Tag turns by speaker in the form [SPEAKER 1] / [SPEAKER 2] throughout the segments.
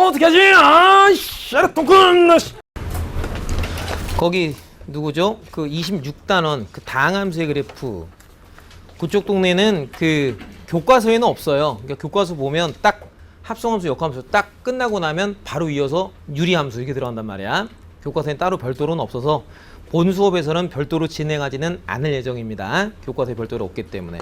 [SPEAKER 1] 어떻게 하지? 아이씨, 똥끈. 거기 누구죠? 그 26단원 그 다항함수의 그래프. 그쪽 동네는 그 교과서에는 없어요. 그러니까 교과서 보면 딱 합성함수, 역함수 딱 끝나고 나면 바로 이어서 유리함수 이렇게 들어간단 말이야. 교과서엔 따로 별도로는 없어서 본 수업에서는 별도로 진행하지는 않을 예정입니다. 교과서에 별도로 없기 때문에.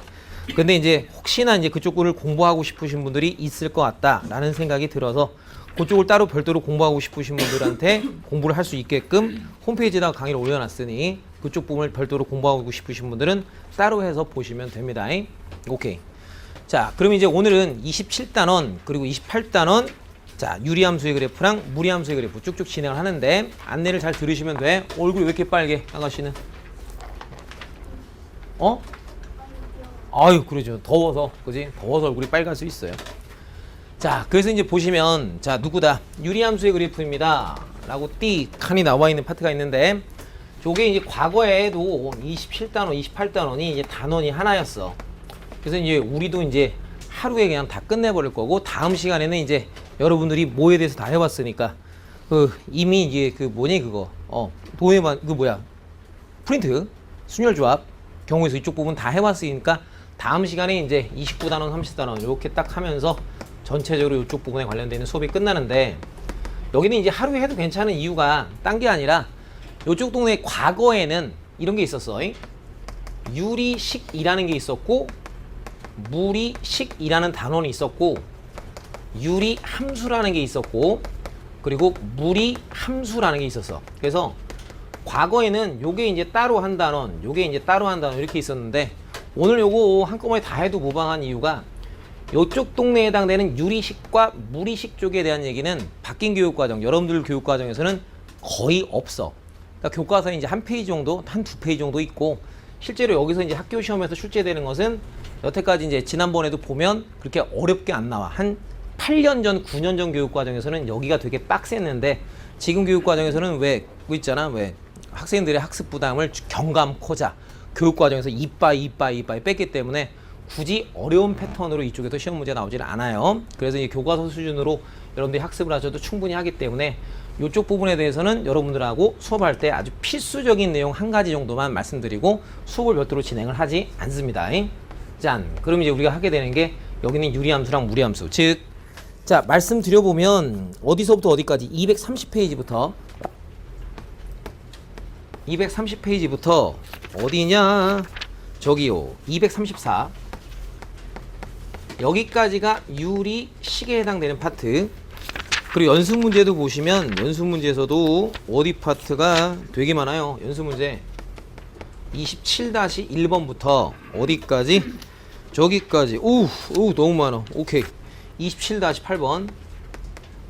[SPEAKER 1] 근데 이제 혹시나 이제 그쪽을 공부하고 싶으신 분들이 있을 것 같다라는 생각이 들어서 그쪽을 따로 별도로 공부하고 싶으신 분들한테 공부를 할 수 있게끔 홈페이지에다가 강의를 올려놨으니 그쪽 부분을 별도로 공부하고 싶으신 분들은 따로 해서 보시면 됩니다. 오케이. 자, 그럼 이제 오늘은 27단원 그리고 28단원 자, 유리함수의 그래프랑 무리함수의 그래프 쭉쭉 진행을 하는데 안내를 잘 들으시면 돼. 얼굴이 왜 이렇게 빨개, 아가씨는? 어? 아유, 그러죠. 더워서, 그지? 더워서 얼굴이 빨갈 수 있어요. 자, 그래서 이제 보시면, 자, 누구다? 유리함수의 그래프입니다. 라고 띡 칸이 나와 있는 파트가 있는데, 저게 이제 과거에도 27단원, 28단원이 이제 단원이 하나였어. 그래서 이제 우리도 이제 하루에 그냥 다 끝내버릴 거고, 다음 시간에는 이제 여러분들이 뭐에 대해서 다 해봤으니까, 이미 이제 뭐니 그거, 도해만, 프린트, 순열조합, 경우에서 이쪽 부분 다 해봤으니까, 다음 시간에 이제 29단원, 30단원 이렇게 딱 하면서 전체적으로 이쪽 부분에 관련되어 있는 수업이 끝나는데 여기는 이제 하루에 해도 괜찮은 이유가 딴 게 아니라 이쪽 동네 과거에는 이런 게 있었어. 유리식이라는 게 있었고 무리식이라는 단원이 있었고 유리함수라는 게 있었고 그리고 무리함수라는 게 있었어. 그래서 과거에는 요게 이제 따로 한 단원, 요게 이제 따로 한 단원 이렇게 있었는데 오늘 요거 한꺼번에 다 해도 무방한 이유가 요쪽 동네에 해당되는 유리식과 무리식 쪽에 대한 얘기는 바뀐 교육과정, 여러분들 교육과정에서는 거의 없어. 그러니까 교과서에 이제 한 페이지 정도, 한 두 페이지 정도 있고 실제로 여기서 이제 학교 시험에서 출제되는 것은 여태까지 이제 지난번에도 보면 그렇게 어렵게 안 나와. 한 8년 전, 9년 전 교육과정에서는 여기가 되게 빡셌는데 지금 교육과정에서는 왜 학생들의 학습 부담을 경감코자 교육과정에서 이빠이 뺐기 때문에 굳이 어려운 패턴으로 이쪽에서 시험 문제 나오질 않아요. 그래서 이 교과서 수준으로 여러분들이 학습을 하셔도 충분히 하기 때문에 이쪽 부분에 대해서는 여러분들하고 수업할 때 아주 필수적인 내용 한 가지 정도만 말씀드리고 수업을 별도로 진행을 하지 않습니다. 짠. 그럼 이제 우리가 하게 되는 게 여기는 유리함수랑 무리함수. 즉, 자, 말씀드려보면 어디서부터 어디까지 230페이지부터 어디냐? 저기요. 234. 여기까지가 유리식에 해당되는 파트. 그리고 연습 문제도 보시면 연습 문제에서도 어디 파트가 되게 많아요. 연습 문제 27-1번부터 어디까지? 저기까지. 오, 너무 많아. 오케이. 27-8번.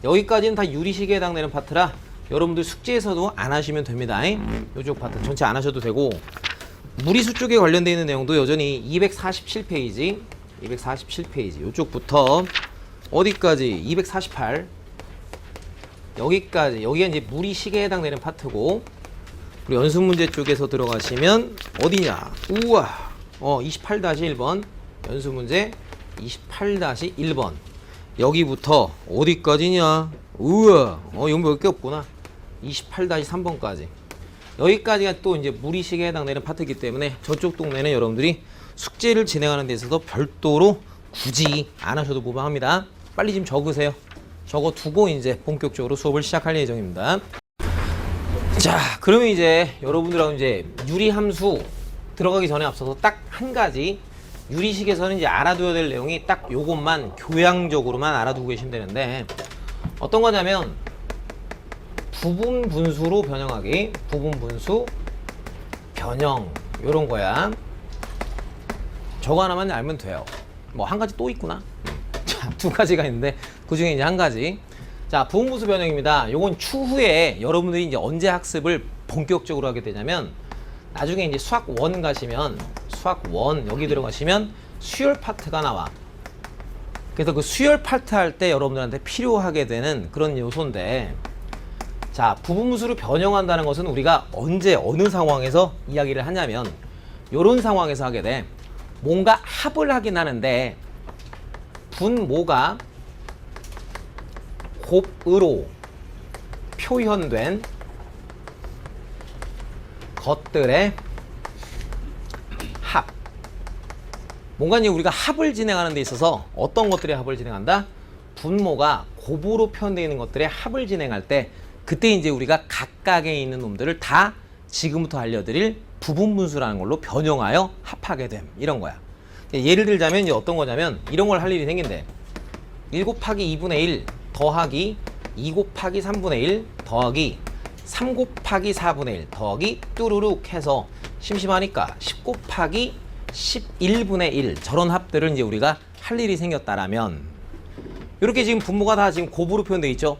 [SPEAKER 1] 여기까지는 다 유리식에 해당되는 파트라 여러분들 숙제에서도 안 하시면 됩니다. 이쪽 파트 전체 안 하셔도 되고 무리수 쪽에 관련되어 있는 내용도 여전히 247페이지 이쪽부터 어디까지 248 여기까지 여기가 이제 무리식에 해당되는 파트고 그리고 연습 문제 쪽에서 들어가시면 어디냐 우와 28-1번 연습 문제 28-1번 여기부터 어디까지냐 우와 이거 몇 개 없구나 28-3번까지 여기까지가 또 이제 무리식에 해당되는 파트이기 때문에 저쪽 동네는 여러분들이 숙제를 진행하는 데 있어서 별도로 굳이 안 하셔도 무방합니다. 빨리 좀 적으세요. 적어 두고 이제 본격적으로 수업을 시작할 예정입니다. 자, 그러면 이제 여러분들하고 이제 유리함수 들어가기 전에 앞서서 딱 한 가지 유리식에서는 이제 알아둬야 될 내용이 딱 요것만 교양적으로만 알아두고 계시면 되는데 어떤 거냐면 부분 분수로 변형하기, 부분 분수 변형 요런 거야. 저거 하나만 알면 돼요. 뭐 한 가지 또 있구나. 자, 두 가지가 있는데 그 중에 이제 한 가지. 자, 부분 분수 변형입니다. 요건 추후에 여러분들이 이제 언제 학습을 본격적으로 하게 되냐면 나중에 이제 수학 1 가시면 수학 1 여기 들어가시면 수열 파트가 나와. 그래서 그 수열 파트 할 때 여러분들한테 필요하게 되는 그런 요소인데 자, 부분분수로 변형한다는 것은 우리가 언제 어느 상황에서 이야기를 하냐면 요런 상황에서 하게 돼. 뭔가 합을 하긴 하는데 분모가 곱으로 표현된 것들의 합. 뭔가 이제 우리가 합을 진행하는 데 있어서 어떤 것들의 합을 진행한다? 분모가 곱으로 표현되어 있는 것들의 합을 진행할 때 그때 이제 우리가 각각에 있는 놈들을 다 지금부터 알려드릴 부분분수라는 걸로 변형하여 합하게 됨. 이런 거야. 예를 들자면 이제 어떤 거냐면 이런 걸 할 일이 생긴대. 1 곱하기 2분의 1 더하기 2 곱하기 3분의 1 더하기 3 곱하기 4분의 1 더하기 뚜루룩 해서 심심하니까 10 곱하기 11분의 1 저런 합들을 이제 우리가 할 일이 생겼다라면 이렇게 지금 분모가 다 지금 곱으로 표현되어 있죠.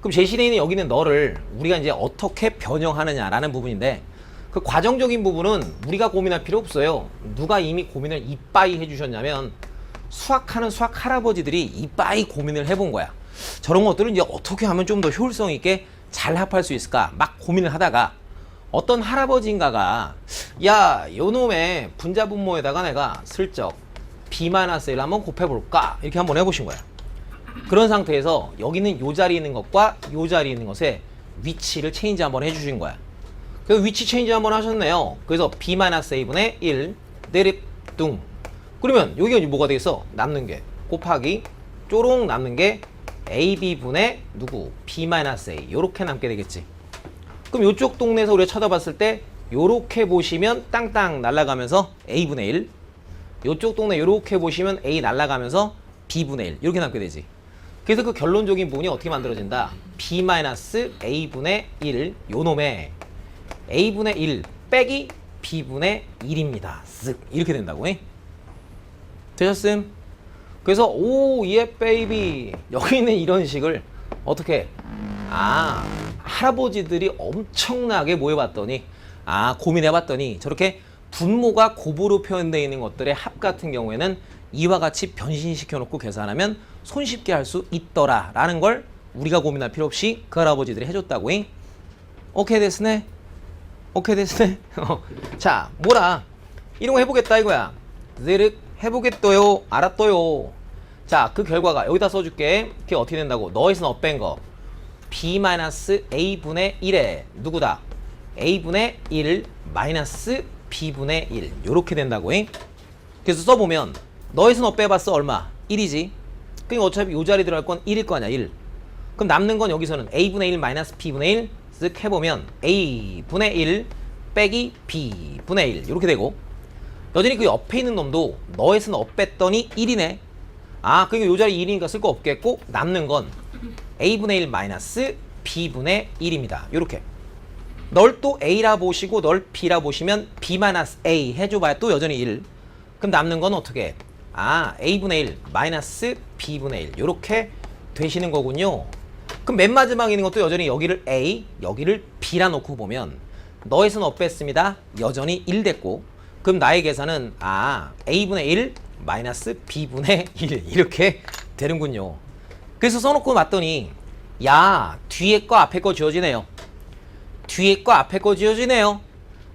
[SPEAKER 1] 그럼 제시되어 있는 여기는 너를 우리가 이제 어떻게 변형하느냐라는 부분인데 그 과정적인 부분은 우리가 고민할 필요 없어요. 누가 이미 고민을 이빠이 해주셨냐면 수학하는 수학 할아버지들이 이빠이 고민을 해본 거야. 저런 것들은 이제 어떻게 하면 좀 더 효율성 있게 잘 합할 수 있을까 막 고민을 하다가 어떤 할아버지인가가 야 요놈의 분자분모에다가 내가 슬쩍 b-1을 한번 곱해볼까 이렇게 한번 해보신 거야. 그런 상태에서 여기는 요 자리에 있는 것과 요 자리에 있는 것의 위치를 체인지 한번 해주신 거야. 그래서 위치 체인지 한번 하셨네요. 그래서 b-a분의 1 내립둥. 그러면 여기가 뭐가 되겠어? 남는 게 곱하기 쪼롱 남는 게 ab분의 누구? b-a 요렇게 남게 되겠지. 그럼 요쪽 동네에서 우리가 쳐다봤을 때 요렇게 보시면 땅땅 날아가면서 a분의 1 요쪽 동네 요렇게 보시면 a 날아가면서 b분의 1 이렇게 남게 되지. 그래서 그 결론적인 부분이 어떻게 만들어진다? b-a분의 1 요놈의 a분의 1 빼기 b분의 1입니다. 쓱 이렇게 된다고. 되셨음? 그래서 오 예 베이비 여기 있는 이런 식을 어떻게 할아버지들이 엄청나게 뭐 해봤더니 고민해봤더니 저렇게 분모가 곱으로 표현되어 있는 것들의 합 같은 경우에는 이와 같이 변신시켜 놓고 계산하면 손쉽게 할 수 있더라 라는 걸 우리가 고민할 필요 없이 그 할아버지들이 해줬다고. 오케이 됐으네? 오케이 됐으네? 자 뭐라 이런 거 해보겠다 이거야. 느륵 해보겠어요. 알았어요. 자 그 결과가 여기다 써줄게. 그게 어떻게 된다고? 너에서 엇뺀 거 b-a분의 1에 누구다? a분의 1 마이너스 b분의 1 요렇게 된다고. 그래서 써보면 너에서 엇빼봤어 얼마? 1이지. 그러니까 어차피 요 자리 들어갈 건 1일 거 아니야 1. 그럼 남는 건 여기서는 a분의 1 마이너스 b분의 1 쓱 해보면 a분의 1 빼기 b분의 1 이렇게 되고 여전히 그 옆에 있는 놈도 너에서는 엇뺐더니 1이네. 그러니까 요 자리 1이니까 쓸 거 없겠고 남는 건 a분의 1 마이너스 b분의 1입니다. 요렇게 널 또 a라 보시고 널 b라 보시면 b 마이너스 a 해줘봐야 또 여전히 1. 그럼 남는 건 어떻게? a분의 1 마이너스 b분의 1 요렇게 되시는 거군요. 그럼 맨 마지막에 있는 것도 여전히 여기를 a 여기를 b라 놓고 보면 너에서는 엇뺐습니다. 여전히 1 됐고 그럼 나의 계산은 a분의 1 마이너스 b분의 1 이렇게 되는군요. 그래서 써놓고 봤더니 야 뒤에 거 앞에 거 지워지네요. 뒤에 거 앞에 거 지워지네요.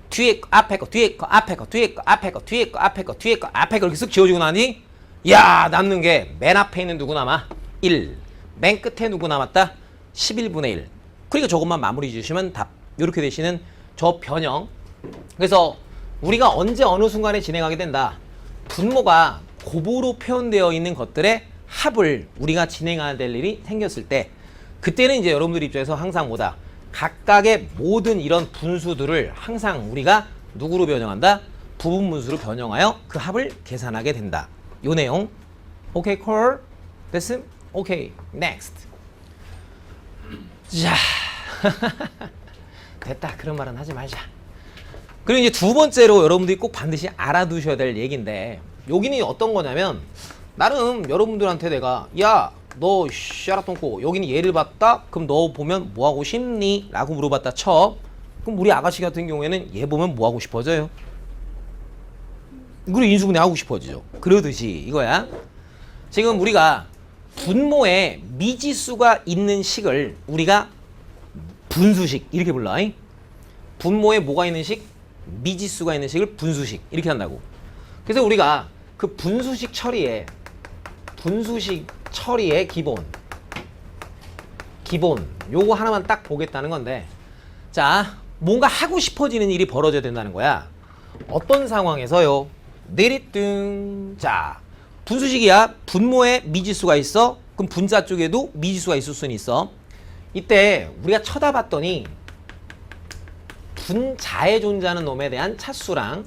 [SPEAKER 1] 뒤에 거 앞에 거 뒤에 거 앞에 거 뒤에 거 앞에 거 뒤에 거 앞에 거 뒤에 거 앞에 거 이렇게 쓱 지워지고 나니 야 남는 게 맨 앞에 있는 누구 남아? 1. 맨 끝에 누구 남았다? 11분의 1. 그러니까 저것만 마무리 주시면 답. 이렇게 되시는 저 변형. 그래서 우리가 언제 어느 순간에 진행하게 된다. 분모가 곱으로 표현되어 있는 것들의 합을 우리가 진행해야 될 일이 생겼을 때 그때는 이제 여러분들 입장에서 항상 뭐다. 각각의 모든 이런 분수들을 항상 우리가 누구로 변형한다? 부분분수로 변형하여 그 합을 계산하게 된다. 요 내용. 오케이 콜? 됐음? 오케이 넥스트. 자 됐다. 그런 말은 하지 말자. 그리고 이제 두 번째로 여러분들이 꼭 반드시 알아두셔야 될 얘기인데 여기는 어떤 거냐면 나름 여러분들한테 내가 야 너 샤라똥꼬 여기는 얘를 봤다? 그럼 너 보면 뭐하고 싶니? 라고 물어봤다 쳐. 그럼 우리 아가씨 같은 경우에는 얘 보면 뭐하고 싶어져요? 그리고 인수분해 하고 싶어지죠. 그러듯이 이거야. 지금 우리가 분모에 미지수가 있는 식을 우리가 분수식 이렇게 불러. 분모에 뭐가 있는 식? 미지수가 있는 식을 분수식 이렇게 한다고. 그래서 우리가 그 분수식 처리의 기본 기본 요거 하나만 딱 보겠다는 건데, 자 뭔가 하고 싶어지는 일이 벌어져야 된다는 거야. 어떤 상황에서요? 내리뚱. 자 분수식이야. 분모에 미지수가 있어. 그럼 분자 쪽에도 미지수가 있을 수는 있어. 이때 우리가 쳐다봤더니 분자에 존재하는 놈에 대한 차수랑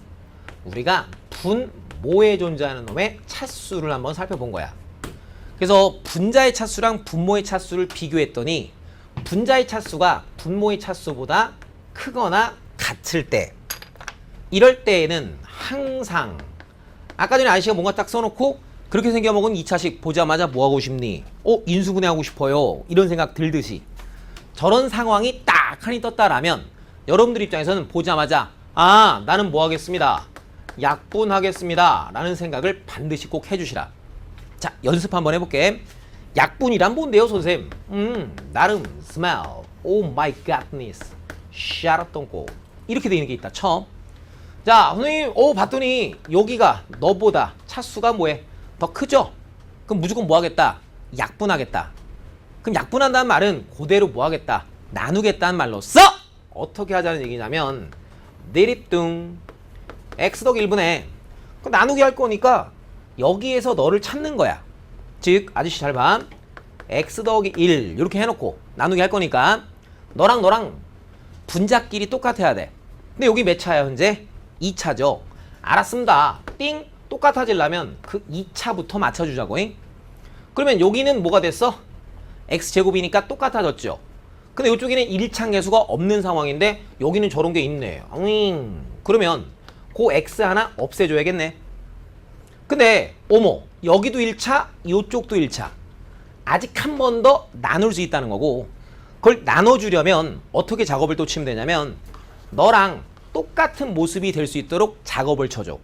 [SPEAKER 1] 우리가 분모에 존재하는 놈의 차수를 한번 살펴본 거야. 그래서 분자의 차수랑 분모의 차수를 비교했더니 분자의 차수가 분모의 차수보다 크거나 같을 때, 이럴 때에는 항상 아까 전에 아저씨가 뭔가 딱 써놓고 그렇게 생겨먹은 2차식 보자마자 뭐 하고 싶니? 인수분해 하고 싶어요. 이런 생각 들듯이 저런 상황이 딱 하니 떴다라면 여러분들 입장에서는 보자마자 나는 뭐 하겠습니다. 약분하겠습니다. 라는 생각을 반드시 꼭 해주시라. 자 연습 한번 해볼게. 약분이란 뭔데요 선생님? 나름 smell, oh my godness, shut up don't go 이렇게 돼 있는 게 있다 쳐. 자 선생님 봤더니 여기가 너보다 차수가 뭐해? 더 크죠? 그럼 무조건 뭐 하겠다? 약분하겠다. 그럼 약분한다는 말은 그대로 뭐 하겠다? 나누겠다는 말로 써! 어떻게 하자는 얘기냐면 내립둥 x 더하기 1분의 나누기 할 거니까 여기에서 너를 찾는 거야. 즉 아저씨 잘 봐. x 더하기 1 이렇게 해놓고 나누기 할 거니까 너랑 분자끼리 똑같아야 돼. 근데 여기 몇 차야 현재? 2차죠. 알았습니다. 띵! 똑같아지려면 그 2차부터 맞춰주자고. 그러면 여기는 뭐가 됐어? x제곱이니까 똑같아졌죠. 근데 이쪽에는 1차 계수가 없는 상황인데 여기는 저런 게 있네. 그러면 그 x 하나 없애줘야겠네. 근데 어머 여기도 1차 이쪽도 1차 아직 한 번 더 나눌 수 있다는 거고, 그걸 나눠주려면 어떻게 작업을 또 치면 되냐면 너랑 똑같은 모습이 될 수 있도록 작업을 쳐줘.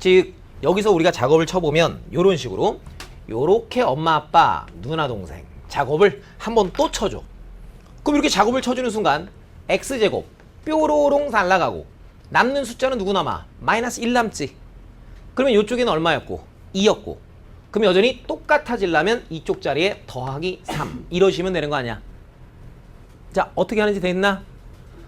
[SPEAKER 1] 즉 여기서 우리가 작업을 쳐보면 이런 식으로 요렇게 엄마 아빠 누나 동생 작업을 한번 또 쳐줘. 그럼 이렇게 작업을 쳐주는 순간 x제곱 뾰로롱 날라가고 남는 숫자는 누구 남아? 마이너스 1 남지. 그러면 이쪽에는 얼마였고? 2였고. 그럼 여전히 똑같아지려면 이쪽 자리에 더하기 3 이러시면 되는 거 아니야. 자 어떻게 하는지 됐나?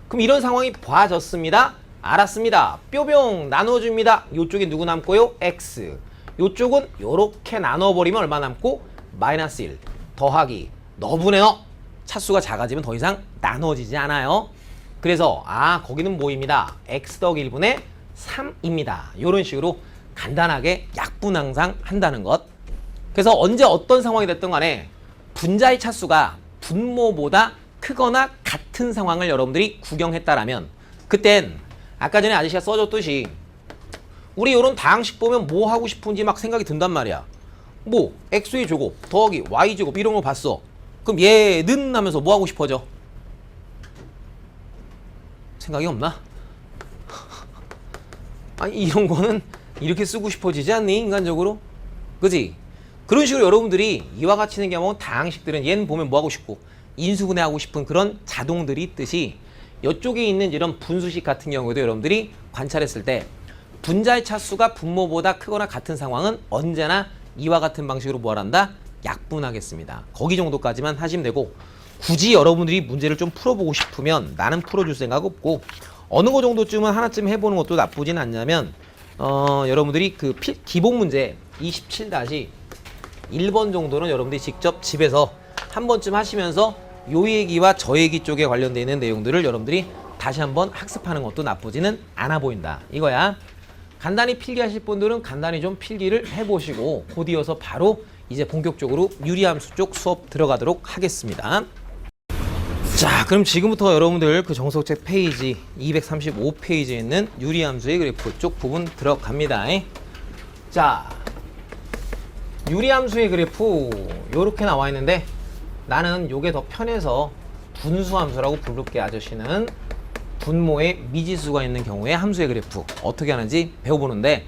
[SPEAKER 1] 그럼 이런 상황이 봐졌습니다. 알았습니다. 뾰병 나눠줍니다. 이쪽에 누구 남고요? x. 이쪽은 이렇게 나눠버리면 얼마 남고? 마이너스 1 더하기 너분의 너. 차수가 작아지면 더 이상 나눠지지 않아요. 그래서 거기는 뭐입니다. x 더하기 1분의 3입니다. 이런 식으로 간단하게 약분 항상 한다는 것. 그래서 언제 어떤 상황이 됐든 간에 분자의 차수가 분모보다 크거나 같은 상황을 여러분들이 구경했다라면 그땐 아까 전에 아저씨가 써줬듯이 우리 이런 다항식 보면 뭐 하고 싶은지 막 생각이 든단 말이야. 뭐 x의 제곱 더하기 y 제곱 이런 거 봤어. 그럼 얘는 하면서 뭐 하고 싶어져? 생각이 없나? 아니 이런 거는 이렇게 쓰고 싶어지지 않니? 인간적으로? 그지? 그런 식으로 여러분들이 이와 같이 생겨먹은 다항식들은 얘는 보면 뭐 하고 싶고 인수분해 하고 싶은 그런 자동들이 있듯이 이쪽에 있는 이런 분수식 같은 경우에도 여러분들이 관찰했을 때 분자의 차수가 분모보다 크거나 같은 상황은 언제나 이와 같은 방식으로 뭘 한다? 약분하겠습니다. 거기 정도까지만 하시면 되고, 굳이 여러분들이 문제를 좀 풀어보고 싶으면 나는 풀어줄 생각 없고 어느 거 정도쯤은 하나쯤 해보는 것도 나쁘진 않냐면 여러분들이 그 기본 문제 27-1번 정도는 여러분들이 직접 집에서 한 번쯤 하시면서 요 얘기와 저 얘기 쪽에 관련되어 있는 내용들을 여러분들이 다시 한번 학습하는 것도 나쁘지는 않아 보인다 이거야. 간단히 필기하실 분들은 간단히 좀 필기를 해보시고 곧 이어서 바로 이제 본격적으로 유리함수 쪽 수업 들어가도록 하겠습니다. 자, 그럼 지금부터 여러분들 그 정석책 페이지 235페이지에 있는 유리함수의 그래프 쪽 부분 들어갑니다. 자, 유리함수의 그래프 요렇게 나와 있는데 나는 요게 더 편해서 분수함수라고 부를게. 아저씨는 분모에 미지수가 있는 경우에 함수의 그래프 어떻게 하는지 배워보는데,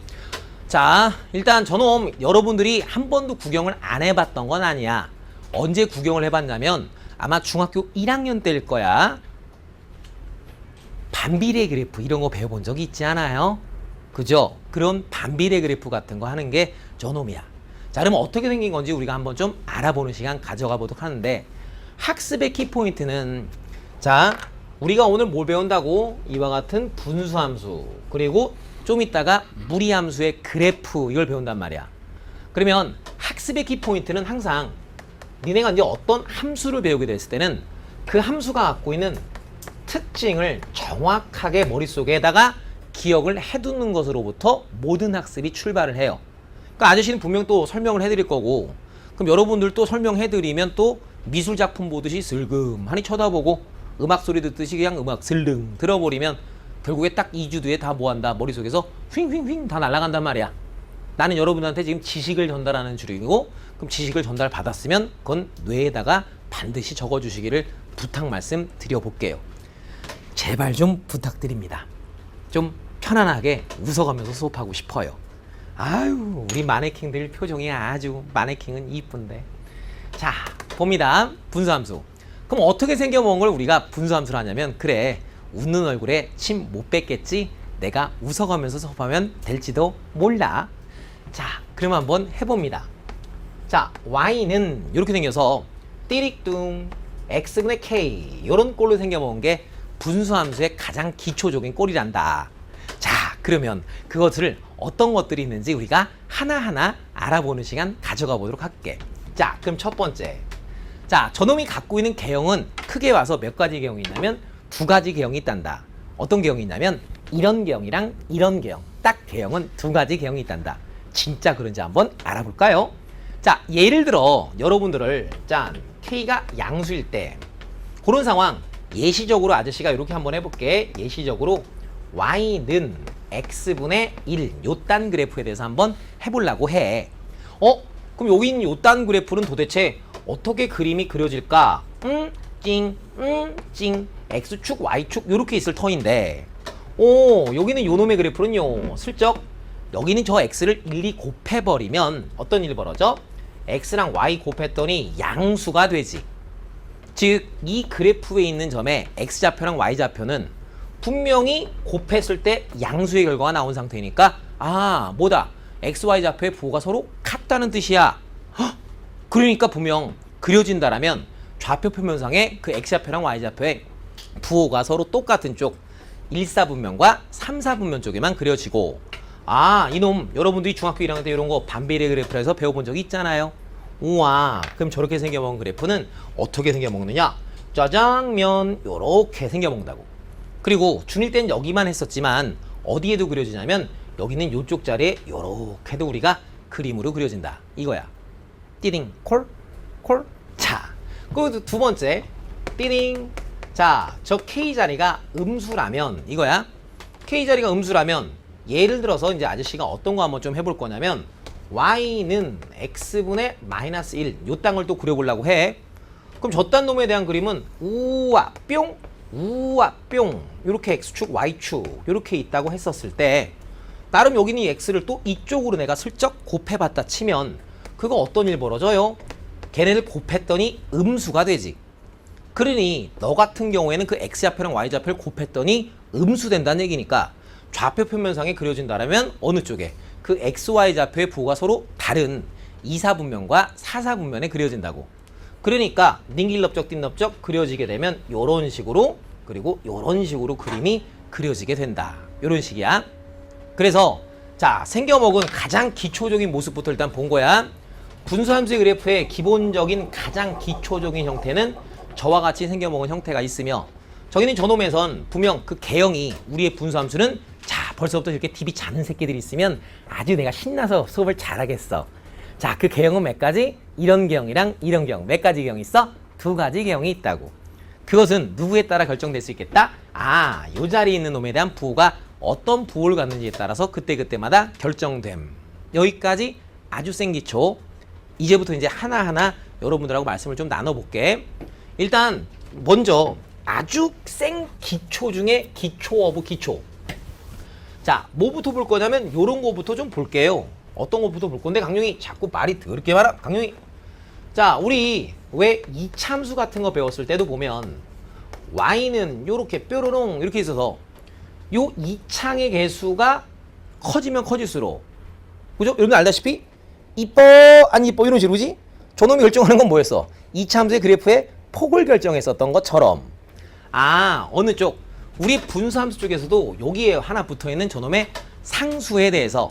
[SPEAKER 1] 자 일단 저놈 여러분들이 한 번도 구경을 안 해봤던 건 아니야. 언제 구경을 해봤냐면 아마 중학교 1학년 때일 거야. 반비례 그래프 이런 거 배워본 적이 있지 않아요? 그죠? 그런 반비례 그래프 같은 거 하는 게 저놈이야. 자 그러면 어떻게 생긴 건지 우리가 한번 좀 알아보는 시간 가져가 보도록 하는데, 학습의 키포인트는 자, 우리가 오늘 뭘 배운다고? 이와 같은 분수함수 그리고 좀 이따가 무리함수의 그래프 이걸 배운단 말이야. 그러면 학습의 키포인트는 항상 니네가 이제 어떤 함수를 배우게 됐을 때는 그 함수가 갖고 있는 특징을 정확하게 머릿속에다가 기억을 해두는 것으로부터 모든 학습이 출발을 해요. 그러니까 아저씨는 분명 또 설명을 해드릴 거고 그럼 여러분들도 설명해드리면 또 미술작품 보듯이 슬금하니 쳐다보고 음악 소리 듣듯이 그냥 음악 슬릉 들어버리면 결국에 딱 2주 뒤에 다 뭐한다 머릿속에서 휘잉휘잉 다 날아간단 말이야. 나는 여러분한테 지금 지식을 전달하는 줄이고 그럼 지식을 전달받았으면 그건 뇌에다가 반드시 적어주시기를 부탁 말씀 드려볼게요. 제발 좀 부탁드립니다. 좀 편안하게 웃어가면서 수업하고 싶어요. 아유 우리 마네킹들 표정이 아주 마네킹은 이쁜데. 자 봅니다. 분수함수. 그럼 어떻게 생겨먹은 걸 우리가 분수함수를 하냐면 그래 웃는 얼굴에 침 못 뱉겠지 내가 웃어가면서 수업하면 될지도 몰라. 자 그럼 한번 해봅니다. 자 y는 이렇게 생겨서 띠릭뚱 x분의 k 이런 꼴로 생겨먹은 게 분수함수의 가장 기초적인 꼴이란다. 자 그러면 그것을 어떤 것들이 있는지 우리가 하나하나 알아보는 시간 가져가 보도록 할게. 자 그럼 첫 번째 자 저놈이 갖고 있는 개형은 크게 와서 몇 가지 개형이 있냐면 두 가지 개형이 있단다. 어떤 개형이 있냐면 이런 개형이랑 이런 개형 딱 개형은 두 가지 개형이 있단다. 진짜 그런지 한번 알아볼까요? 자 예를 들어 여러분들을 짠 K가 양수일 때 그런 상황 예시적으로 아저씨가 이렇게 한번 해볼게. 예시적으로 Y는 X분의 1 요딴 그래프에 대해서 한번 해보려고 해. 그럼 여기 있는 요딴 그래프는 도대체 어떻게 그림이 그려질까? 찡 X축 Y축 요렇게 있을 터인데 여기는 요놈의 그래프는요 슬쩍 여기는 저 X를 1, 2 곱해버리면 어떤 일이 벌어져? X랑 Y 곱했더니 양수가 되지. 즉 이 그래프에 있는 점에 X좌표랑 Y좌표는 분명히 곱했을 때 양수의 결과가 나온 상태니까 뭐다? X, Y좌표의 부호가 서로 같다는 뜻이야. 그러니까 분명 그려진다라면 좌표 표면상에 그 X좌표랑 Y좌표의 부호가 서로 똑같은 쪽 1, 4분면과 3, 4분면 쪽에만 그려지고 이놈 여러분들이 중학교 1학년 때 이런 거 반비례 그래프에서 배워본 적이 있잖아요. 우와 그럼 저렇게 생겨먹은 그래프는 어떻게 생겨먹느냐? 짜장면 요렇게 생겨먹는다고. 그리고 중1 때는 여기만 했었지만 어디에도 그려지냐면 여기는 요쪽 자리에 요렇게도 우리가 그림으로 그려진다 이거야. 띠링 콜. 자 그 두 번째 띠링. 자 저 K자리가 음수라면 이거야. K자리가 음수라면 예를 들어서 이제 아저씨가 어떤 거 한번 좀 해볼 거냐면 Y는 X분의 마이너스 1 요 땅을 또 그려보려고 해. 그럼 저딴 놈에 대한 그림은 우와 뿅 요렇게 X축 Y축 요렇게 있다고 했었을 때 나름 여기는 이 X를 또 이쪽으로 내가 슬쩍 곱해봤다 치면 그거 어떤 일 벌어져요? 걔네를 곱했더니 음수가 되지. 그러니 너 같은 경우에는 그 X좌표랑 Y좌표를 곱했더니 음수 된다는 얘기니까 좌표 표면상에 그려진다면 어느 쪽에 그 X, Y 좌표의 부호가 서로 다른 2, 4분면과 4, 4분면에 그려진다고. 그러니까 닝길럽적 띵럽적 그려지게 되면 요런 식으로 그리고 요런 식으로 그림이 그려지게 된다. 요런 식이야. 그래서 자 생겨먹은 가장 기초적인 모습부터 일단 본 거야. 분수함수의 그래프의 기본적인 가장 기초적인 형태는 저와 같이 생겨먹은 형태가 있으며 저기는 저놈에선 분명 그 개형이 우리의 분수함수는 자 벌써부터 이렇게 TV 자는 새끼들이 있으면 아주 내가 신나서 수업을 잘하겠어. 자 그 개형은 몇 가지? 이런 개형이랑 이런 개형 몇 가지 개형이 있어? 두 가지 개형이 있다고. 그것은 누구에 따라 결정될 수 있겠다? 요 자리에 있는 놈에 대한 부호가 어떤 부호를 갖는지에 따라서 그때그때마다 결정됨. 여기까지 아주 센 기초. 이제부터 이제 하나하나 여러분들하고 말씀을 좀 나눠볼게. 일단 먼저 아주 센 기초 중에 기초 오브 기초. 자 뭐부터 볼 거냐면 요런 거부터 좀 볼게요. 어떤 거부터 볼 건데 강용이 자꾸 말이 더럽게 말아. 강용이 자 우리 왜 이참수 같은 거 배웠을 때도 보면 y는 요렇게 뾰로롱 이렇게 있어서 요 이창의 개수가 커지면 커질수록 그죠? 여러분 알다시피 이뻐 안 이뻐 이런 식으로 그지? 저놈이 결정하는 건 뭐였어? 이참수의 그래프의 폭을 결정했었던 것처럼 어느 쪽 우리 분수함수 쪽에서도 여기에 하나 붙어있는 저놈의 상수에 대해서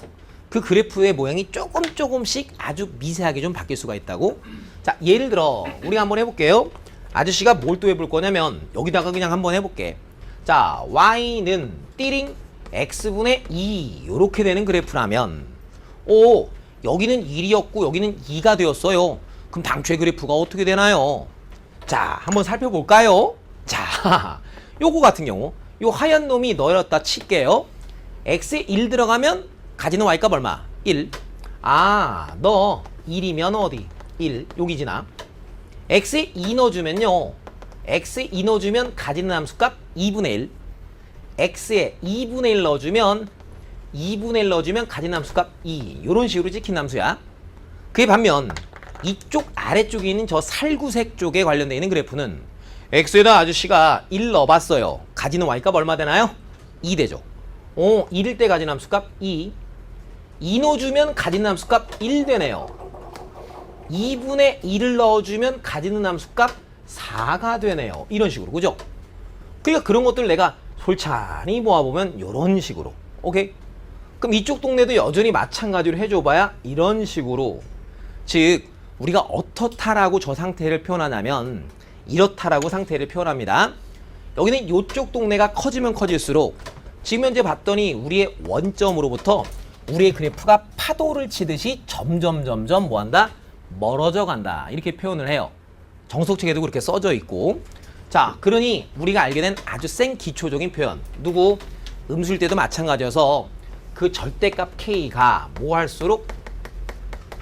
[SPEAKER 1] 그 그래프의 모양이 조금씩 아주 미세하게 좀 바뀔 수가 있다고. 자, 예를 들어 우리가 한번 해볼게요. 아저씨가 뭘 또 해볼 거냐면 여기다가 그냥 한번 해볼게. 자, y는 띠링 x분의 2 요렇게 되는 그래프라면 여기는 1이었고 여기는 2가 되었어요. 그럼 당초의 그래프가 어떻게 되나요? 자, 한번 살펴볼까요? 자, 요거 같은 경우 요 하얀 놈이 너였다 칠게요. x에 1 들어가면 가지는 y값 얼마? 1. 너 1이면 어디? 1. 여기지나. x에 2 넣어주면요. x에 2 넣어주면 가지는 함수값 2분의 1. x에 2분의 1 넣어주면 2분의 1 넣어주면 가지는 함수값 2. 요런 식으로 찍힌 함수야. 그에 반면 이쪽 아래쪽에 있는 저 살구색 쪽에 관련되어 있는 그래프는 x에다 아저씨가 1 넣어봤어요. 가지는 y값 얼마 되나요? 2 되죠. 1일 때 가지는 함수값 2. 2 넣어주면 가지는 함수값 1 되네요. 2분의 1을 넣어주면 가지는 함수값 4가 되네요. 이런 식으로, 그죠? 그러니까 그런 것들을 내가 솔찬히 모아보면 이런 식으로. 오케이? 그럼 이쪽 동네도 여전히 마찬가지로 해줘봐야 이런 식으로. 즉 우리가 어떻다라고 저 상태를 표현하냐면 이렇다라고 상태를 표현합니다. 여기는 이쪽 동네가 커지면 커질수록 지금 현재 봤더니 우리의 원점으로부터 우리의 그래프가 파도를 치듯이 점점 뭐한다? 멀어져 간다. 이렇게 표현을 해요. 정석책에도 그렇게 써져 있고. 자, 그러니 우리가 알게 된 아주 센 기초적인 표현. 누구? 음수일 때도 마찬가지여서 그 절대값 k가 뭐 할수록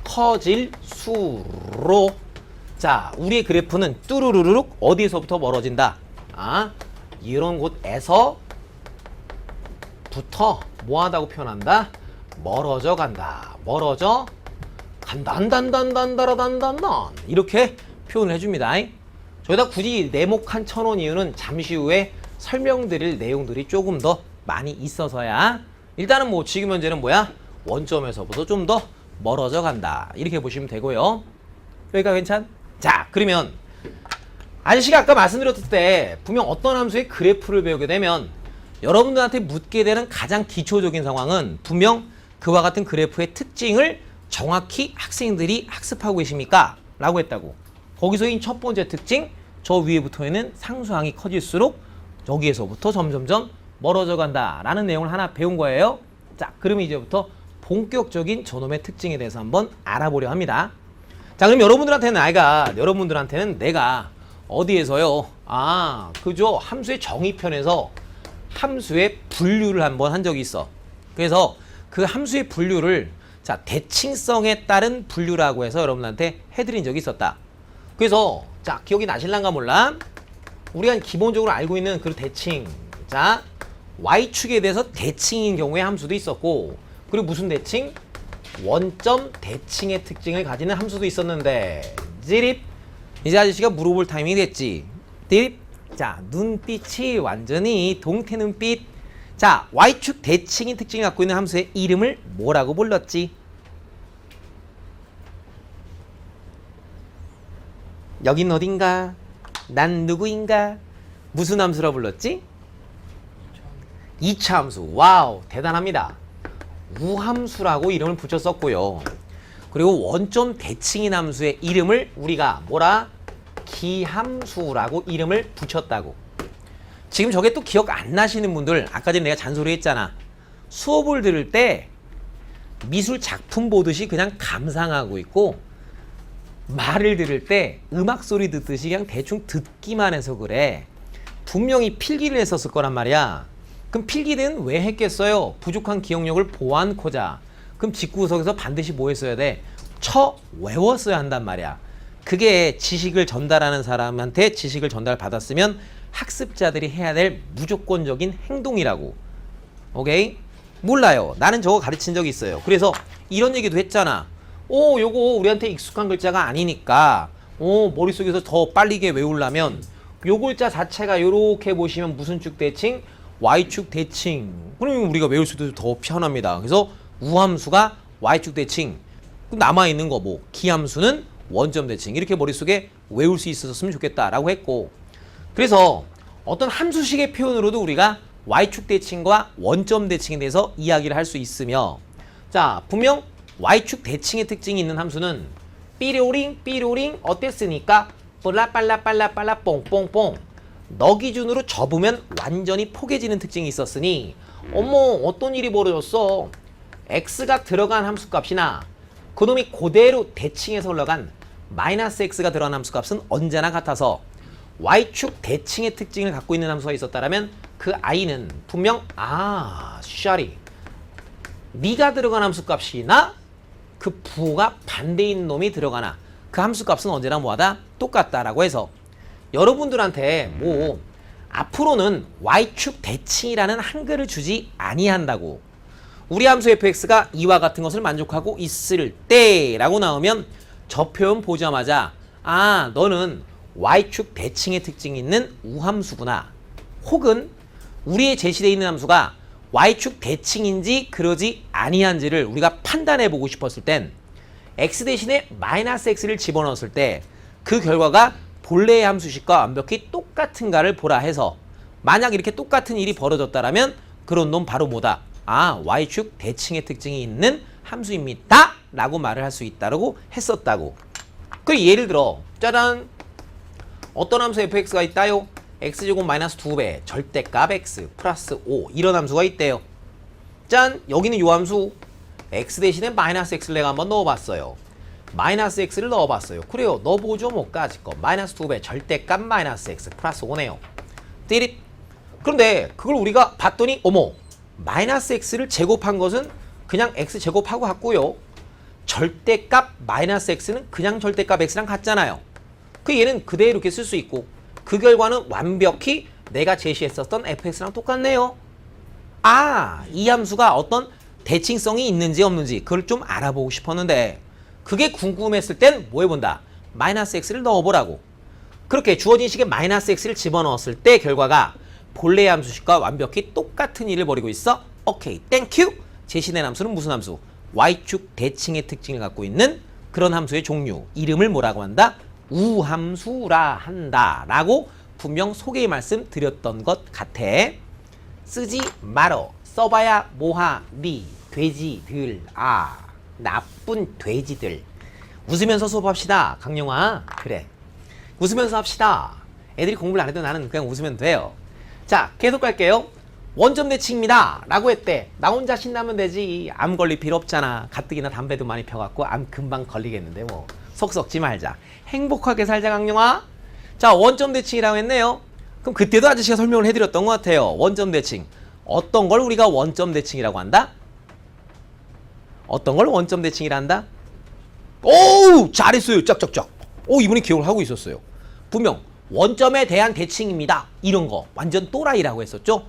[SPEAKER 1] 커질수록 자, 우리의 그래프는 뚜루루룩 어디에서부터 멀어진다? 이런 곳에서부터 뭐하다고 표현한다? 멀어져 간다. 멀어져 간단단단단다라단단단 이렇게 표현을 해줍니다. 저희다 굳이 네모칸 쳐놓은 이유는 잠시 후에 설명드릴 내용들이 조금 더 많이 있어서야. 일단은 뭐 지금 현재는 뭐야? 원점에서부터 좀 더 멀어져 간다. 이렇게 보시면 되고요. 여기가 괜찮? 자, 그러면 아저씨가 아까 말씀드렸을 때 분명 어떤 함수의 그래프를 배우게 되면 여러분들한테 묻게 되는 가장 기초적인 상황은 분명 그와 같은 그래프의 특징을 정확히 학생들이 학습하고 계십니까? 라고 했다고. 거기서인 첫 번째 특징, 저 위에 붙어있는 상수항이 커질수록 여기에서부터 점점점 멀어져 간다 라는 내용을 하나 배운 거예요. 자, 그러면 이제부터 본격적인 저놈의 특징에 대해서 한번 알아보려 합니다. 자, 그럼 여러분들한테는 내가 어디에서요? 그죠? 함수의 정의편에서 함수의 분류를 한번 한 적이 있어. 그래서 그 함수의 분류를 자, 대칭성에 따른 분류라고 해서 여러분한테 해드린 적이 있었다. 그래서 자, 기억이 나실란가 몰라? 우리가 기본적으로 알고 있는 그 대칭. 자, y축에 대해서 대칭인 경우의 함수도 있었고, 그리고 무슨 대칭? 원점 대칭의 특징을 가지는 함수도 있었는데, 찌립. 이제 아저씨가 물어볼 타이밍이 됐지. 띠립. 자, 눈빛이 완전히 동태 눈빛. 자, y축 대칭인 특징을 갖고 있는 함수의 이름을 뭐라고 불렀지? 여긴 어딘가? 난 누구인가? 무슨 함수라 불렀지? 이차함수. 와우, 대단합니다. 우함수라고 이름을 붙였었고요. 그리고 원점 대칭인 함수의 이름을 우리가 뭐라? 기함수라고 이름을 붙였다고. 지금 저게 또 기억 안 나시는 분들, 아까 전에 내가 잔소리 했잖아. 수업을 들을 때 미술 작품 보듯이 그냥 감상하고 있고, 말을 들을 때 음악 소리 듣듯이 그냥 대충 듣기만 해서 그래. 분명히 필기를 했었을 거란 말이야. 그럼 필기는 왜 했겠어요? 부족한 기억력을 보완코자. 그럼 집구석에서 반드시 뭐 했어야 돼? 외웠어야 한단 말이야. 그게 지식을 전달하는 사람한테 지식을 전달받았으면 학습자들이 해야 될 무조건적인 행동이라고. 오케이? 몰라요. 나는 저거 가르친 적이 있어요. 그래서 이런 얘기도 했잖아. 요거 우리한테 익숙한 글자가 아니니까 머릿속에서 더 빠르게 외우려면 요 글자 자체가 요렇게 보시면 무슨 축 대칭? y축 대칭. 그러면 우리가 외울 수도 더 편합니다. 그래서 우함수가 y축 대칭. 남아있는 거 뭐 기함수는 원점 대칭. 이렇게 머릿속에 외울 수 있었으면 좋겠다라고 했고, 그래서 어떤 함수식의 표현으로도 우리가 y축 대칭과 원점 대칭에 대해서 이야기를 할 수 있으며, 자, 분명 y축 대칭의 특징이 있는 함수는 삐로링 어땠으니까 빨라 뽕뽕뽕 너 기준으로 접으면 완전히 포개지는 특징이 있었으니, 어머 어떤 일이 벌어졌어? x가 들어간 함수값이나 그놈이 그대로 대칭해서 올라간 마이너스 x가 들어간 함수값은 언제나 같아서 y축 대칭의 특징을 갖고 있는 함수가 있었다면 그 i는 분명 샤리 네가 들어간 함수값이나 그 부호가 반대인 놈이 들어가나 그 함수값은 언제나 뭐하다? 똑같다라고 해서 여러분들한테 뭐 앞으로는 y축 대칭이라는 한글을 주지 아니한다고, 우리 함수 fx가 이와 같은 것을 만족하고 있을 때라고 나오면 저 표현 보자마자 너는 y축 대칭의 특징이 있는 우함수구나, 혹은 우리의 제시되어 있는 함수가 y축 대칭인지 그러지 아니한지를 우리가 판단해 보고 싶었을 땐 x 대신에 마이너스 x를 집어넣었을 때 그 결과가 본래의 함수식과 완벽히 똑같은가를 보라 해서, 만약 이렇게 똑같은 일이 벌어졌다라면 그런 놈 바로 뭐다? y축 대칭의 특징이 있는 함수입니다 라고 말을 할 수 있다고 했었다고. 그 예를 들어 짜잔, 어떤 함수 fx가 있다요? x제곱 마이너스 2배 절대값 x 플러스 5 이런 함수가 있대요. 짠, 여기는 요 함수 x 대신에 마이너스 x를 내가 한번 넣어봤어요. 마이너스 x를 넣어봤어요. 그래요, 넣어보죠 뭐까지 거. 마이너스 2배 절대값 마이너스 x 플러스 5네요. 띠릿. 그런데 그걸 우리가 봤더니 어머, 마이너스 x를 제곱한 것은 그냥 x 제곱하고 같고요, 절대값 마이너스 x는 그냥 절대값 x랑 같잖아요. 그 얘는 그대로 이렇게 쓸 수 있고, 그 결과는 완벽히 내가 제시했었던 fx랑 똑같네요. 이 함수가 어떤 대칭성이 있는지 없는지 그걸 좀 알아보고 싶었는데, 그게 궁금했을 땐 뭐 해본다? 마이너스 x를 넣어보라고. 그렇게 주어진 식에 마이너스 x를 집어넣었을 때 결과가 본래의 함수식과 완벽히 똑같은 일을 벌이고 있어. 오케이, 땡큐. 제시된 함수는 무슨 함수? y축 대칭의 특징을 갖고 있는 그런 함수의 종류, 이름을 뭐라고 한다? 우함수라 한다 라고 분명 소개의 말씀 드렸던 것 같아. 쓰지 말어. 써봐야 뭐하니? 돼지들. 나쁜 돼지들. 웃으면서 수업합시다 강영아. 그래, 웃으면서 합시다. 애들이 공부를 안 해도 나는 그냥 웃으면 돼요. 자, 계속 갈게요. 원점 대칭입니다 라고 했대. 나 혼자 신나면 되지, 암 걸릴 필요 없잖아. 가뜩이나 담배도 많이 펴갖고 암 금방 걸리겠는데 뭐 속 썩지 말자, 행복하게 살자 강영아. 자, 원점 대칭이라고 했네요. 그럼 그때도 아저씨가 설명을 해드렸던 것 같아요. 원점 대칭, 어떤 걸 우리가 원점 대칭이라고 한다? 어떤 걸 원점 대칭이라 한다? 오, 잘했어요. 짝짝짝. 이분이 기억을 하고 있었어요. 분명 원점에 대한 대칭입니다 이런 거 완전 또라이라고 했었죠.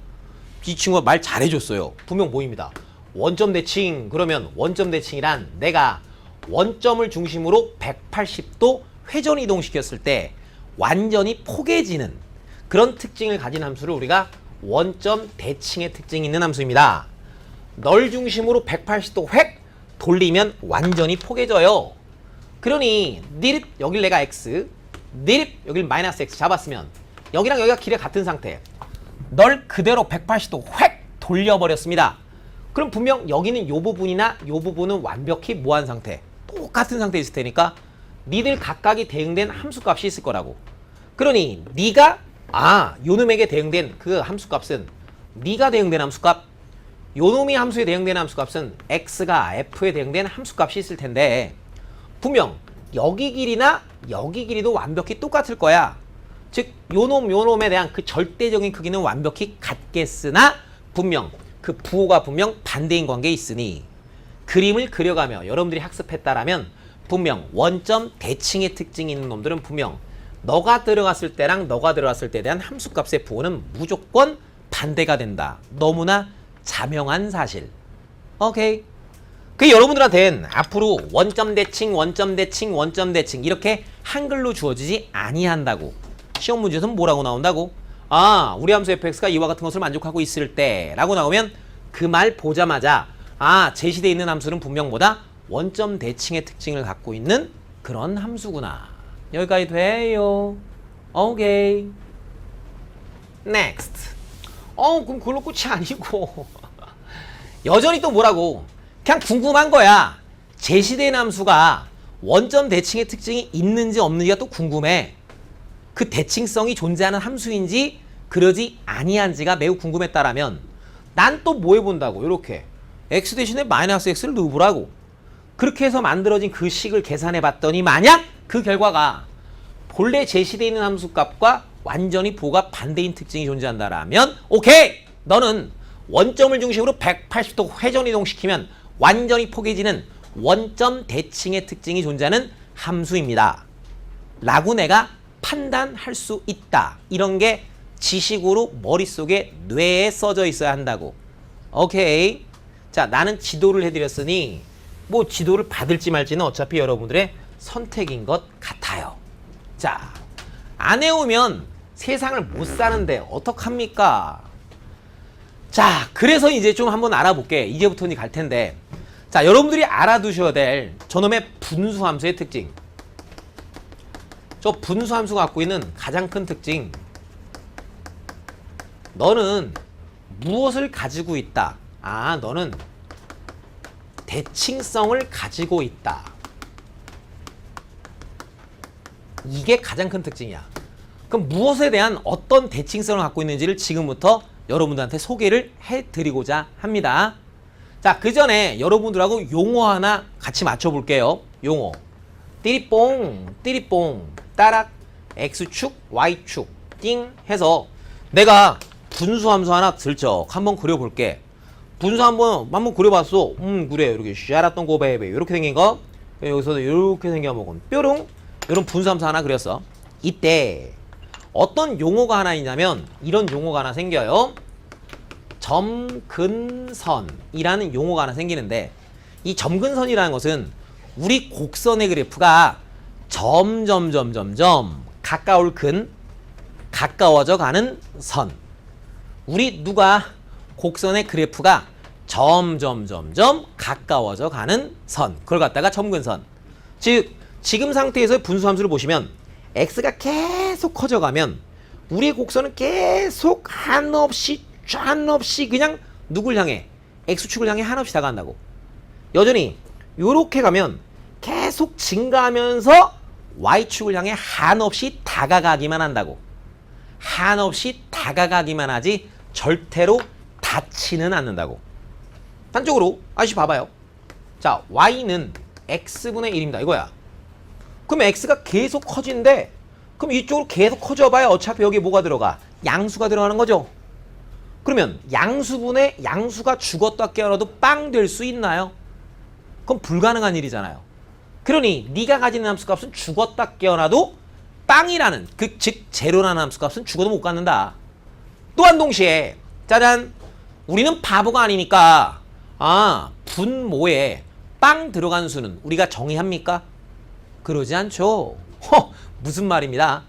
[SPEAKER 1] 이 친구가 말 잘해줬어요. 분명 보입니다. 원점 대칭, 그러면 원점 대칭이란 내가 원점을 중심으로 180도 회전 이동시켰을 때 완전히 포개지는 그런 특징을 가진 함수를 우리가 원점 대칭의 특징이 있는 함수입니다. 널 중심으로 180도 획 돌리면 완전히 포개져요. 그러니 니릿 여길 내가 x, 니릿 여길 마이너스 x 잡았으면 여기랑 여기가 길이 같은 상태, 널 그대로 180도 획 돌려버렸습니다. 그럼 분명 여기는 요 부분이나 요 부분은 완벽히 뭐한 상태? 똑같은 상태에 있을 테니까 니들 각각이 대응된 함수값이 있을 거라고. 그러니 니가 요놈에게 대응된 그 함수값은 니가 대응된 함수값, 요놈이 함수에 대응되는 함수값은 x가 f에 대응된 함수값이 있을 텐데, 분명 여기 길이나 여기 길이도 완벽히 똑같을 거야. 즉 요놈에 대한 그 절대적인 크기는 완벽히 같겠으나 분명 그 부호가 분명 반대인 관계에 있으니 그림을 그려가며 여러분들이 학습했다라면 분명 원점 대칭의 특징이 있는 놈들은 분명 너가 들어갔을 때랑 너가 들어갔을 때에 대한 함수값의 부호는 무조건 반대가 된다. 너무나 자명한 사실. 오케이. 그 여러분들한테는 앞으로 원점 대칭, 원점 대칭, 원점 대칭 이렇게 한글로 주어지지 아니한다고. 시험 문제에서는 뭐라고 나온다고? 우리 함수 fx가 이와 같은 것을 만족하고 있을 때 라고 나오면 그 말 보자마자 제시되어 있는 함수는 분명 뭐다? 원점 대칭의 특징을 갖고 있는 그런 함수구나. 여기까지 돼요. 오케이. next. 그럼 그걸로 끝이 아니고 여전히 또 뭐라고? 그냥 궁금한 거야. 제시된 함수가 원점 대칭의 특징이 있는지 없는지가 또 궁금해. 그 대칭성이 존재하는 함수인지 그러지 아니한지가 매우 궁금했다라면 난 또 뭐 해본다고? 이렇게 x 대신에 마이너스 x를 넣어보라고. 그렇게 해서 만들어진 그 식을 계산해봤더니 만약 그 결과가 본래 제시되어 있는 함수값과 완전히 부호가 반대인 특징이 존재한다라면 오케이! 너는 원점을 중심으로 180도 회전이동시키면 완전히 포개지는 원점 대칭의 특징이 존재하는 함수입니다. 라고 내가 판단할 수 있다. 이런 게 지식으로 머릿속에 뇌에 써져 있어야 한다고. 오케이. 자, 나는 지도를 해드렸으니 뭐 지도를 받을지 말지는 어차피 여러분들의 선택인 것 같아요. 자, 안 해오면 세상을 못 사는데 어떡합니까? 자, 그래서 이제 좀 한번 알아볼게. 이제부터 갈 텐데. 자, 여러분들이 알아두셔야 될 저놈의 분수함수의 특징. 저 분수함수가 갖고 있는 가장 큰 특징. 너는 무엇을 가지고 있다? 너는 대칭성을 가지고 있다. 이게 가장 큰 특징이야. 그럼 무엇에 대한 어떤 대칭성을 갖고 있는지를 지금부터 여러분들한테 소개를 해드리고자 합니다. 자, 그 전에 여러분들하고 용어 하나 같이 맞춰볼게요. 용어. 띠리뽕, 띠리뽕, 따락, X축, Y축, 띵 해서 내가 분수함수 하나 슬쩍 한번 그려볼게. 분수 한번 그려봤어. 그래. 이렇게 샤라똥 고베베 이렇게 생긴 거. 여기서도 이렇게 생겨먹은 뾰롱. 이런 분수함수 하나 그렸어. 이때 어떤 용어가 하나 있냐면 이런 용어가 하나 생겨요. 점근선이라는 용어가 하나 생기는데 이 점근선이라는 것은 우리 곡선의 그래프가 점점 가까워져 가는 선. 우리 누가 곡선의 그래프가 점점 가까워져 가는 선. 그걸 갖다가 점근선. 즉 지금 상태에서 분수함수를 보시면 x가 계속 커져가면 우리의 곡선은 계속 한없이 그냥 누굴 향해? x축을 향해 한없이 다가간다고. 여전히 요렇게 가면 계속 증가하면서 y축을 향해 한없이 다가가기만 한다고. 한없이 다가가기만 하지 절대로 닿지는 않는다고. 한쪽으로 아저씨 봐봐요. 자, y는 x분의 1입니다. 이거야. 그럼 x가 계속 커지는데 그럼 이쪽으로 계속 커져봐야 어차피 여기 뭐가 들어가? 양수가 들어가는 거죠. 그러면 양수가 죽었다 깨어나도 빵 될 수 있나요? 그건 불가능한 일이잖아요. 그러니 네가 가지는 함수값은 죽었다 깨어나도 빵이라는 즉 제로라는 함수값은 죽어도 못 갖는다. 또한 동시에 짜잔, 우리는 바보가 아니니까 분모에 빵 들어간 수는 우리가 정의합니까? 그러지 않죠. 무슨 말입니다.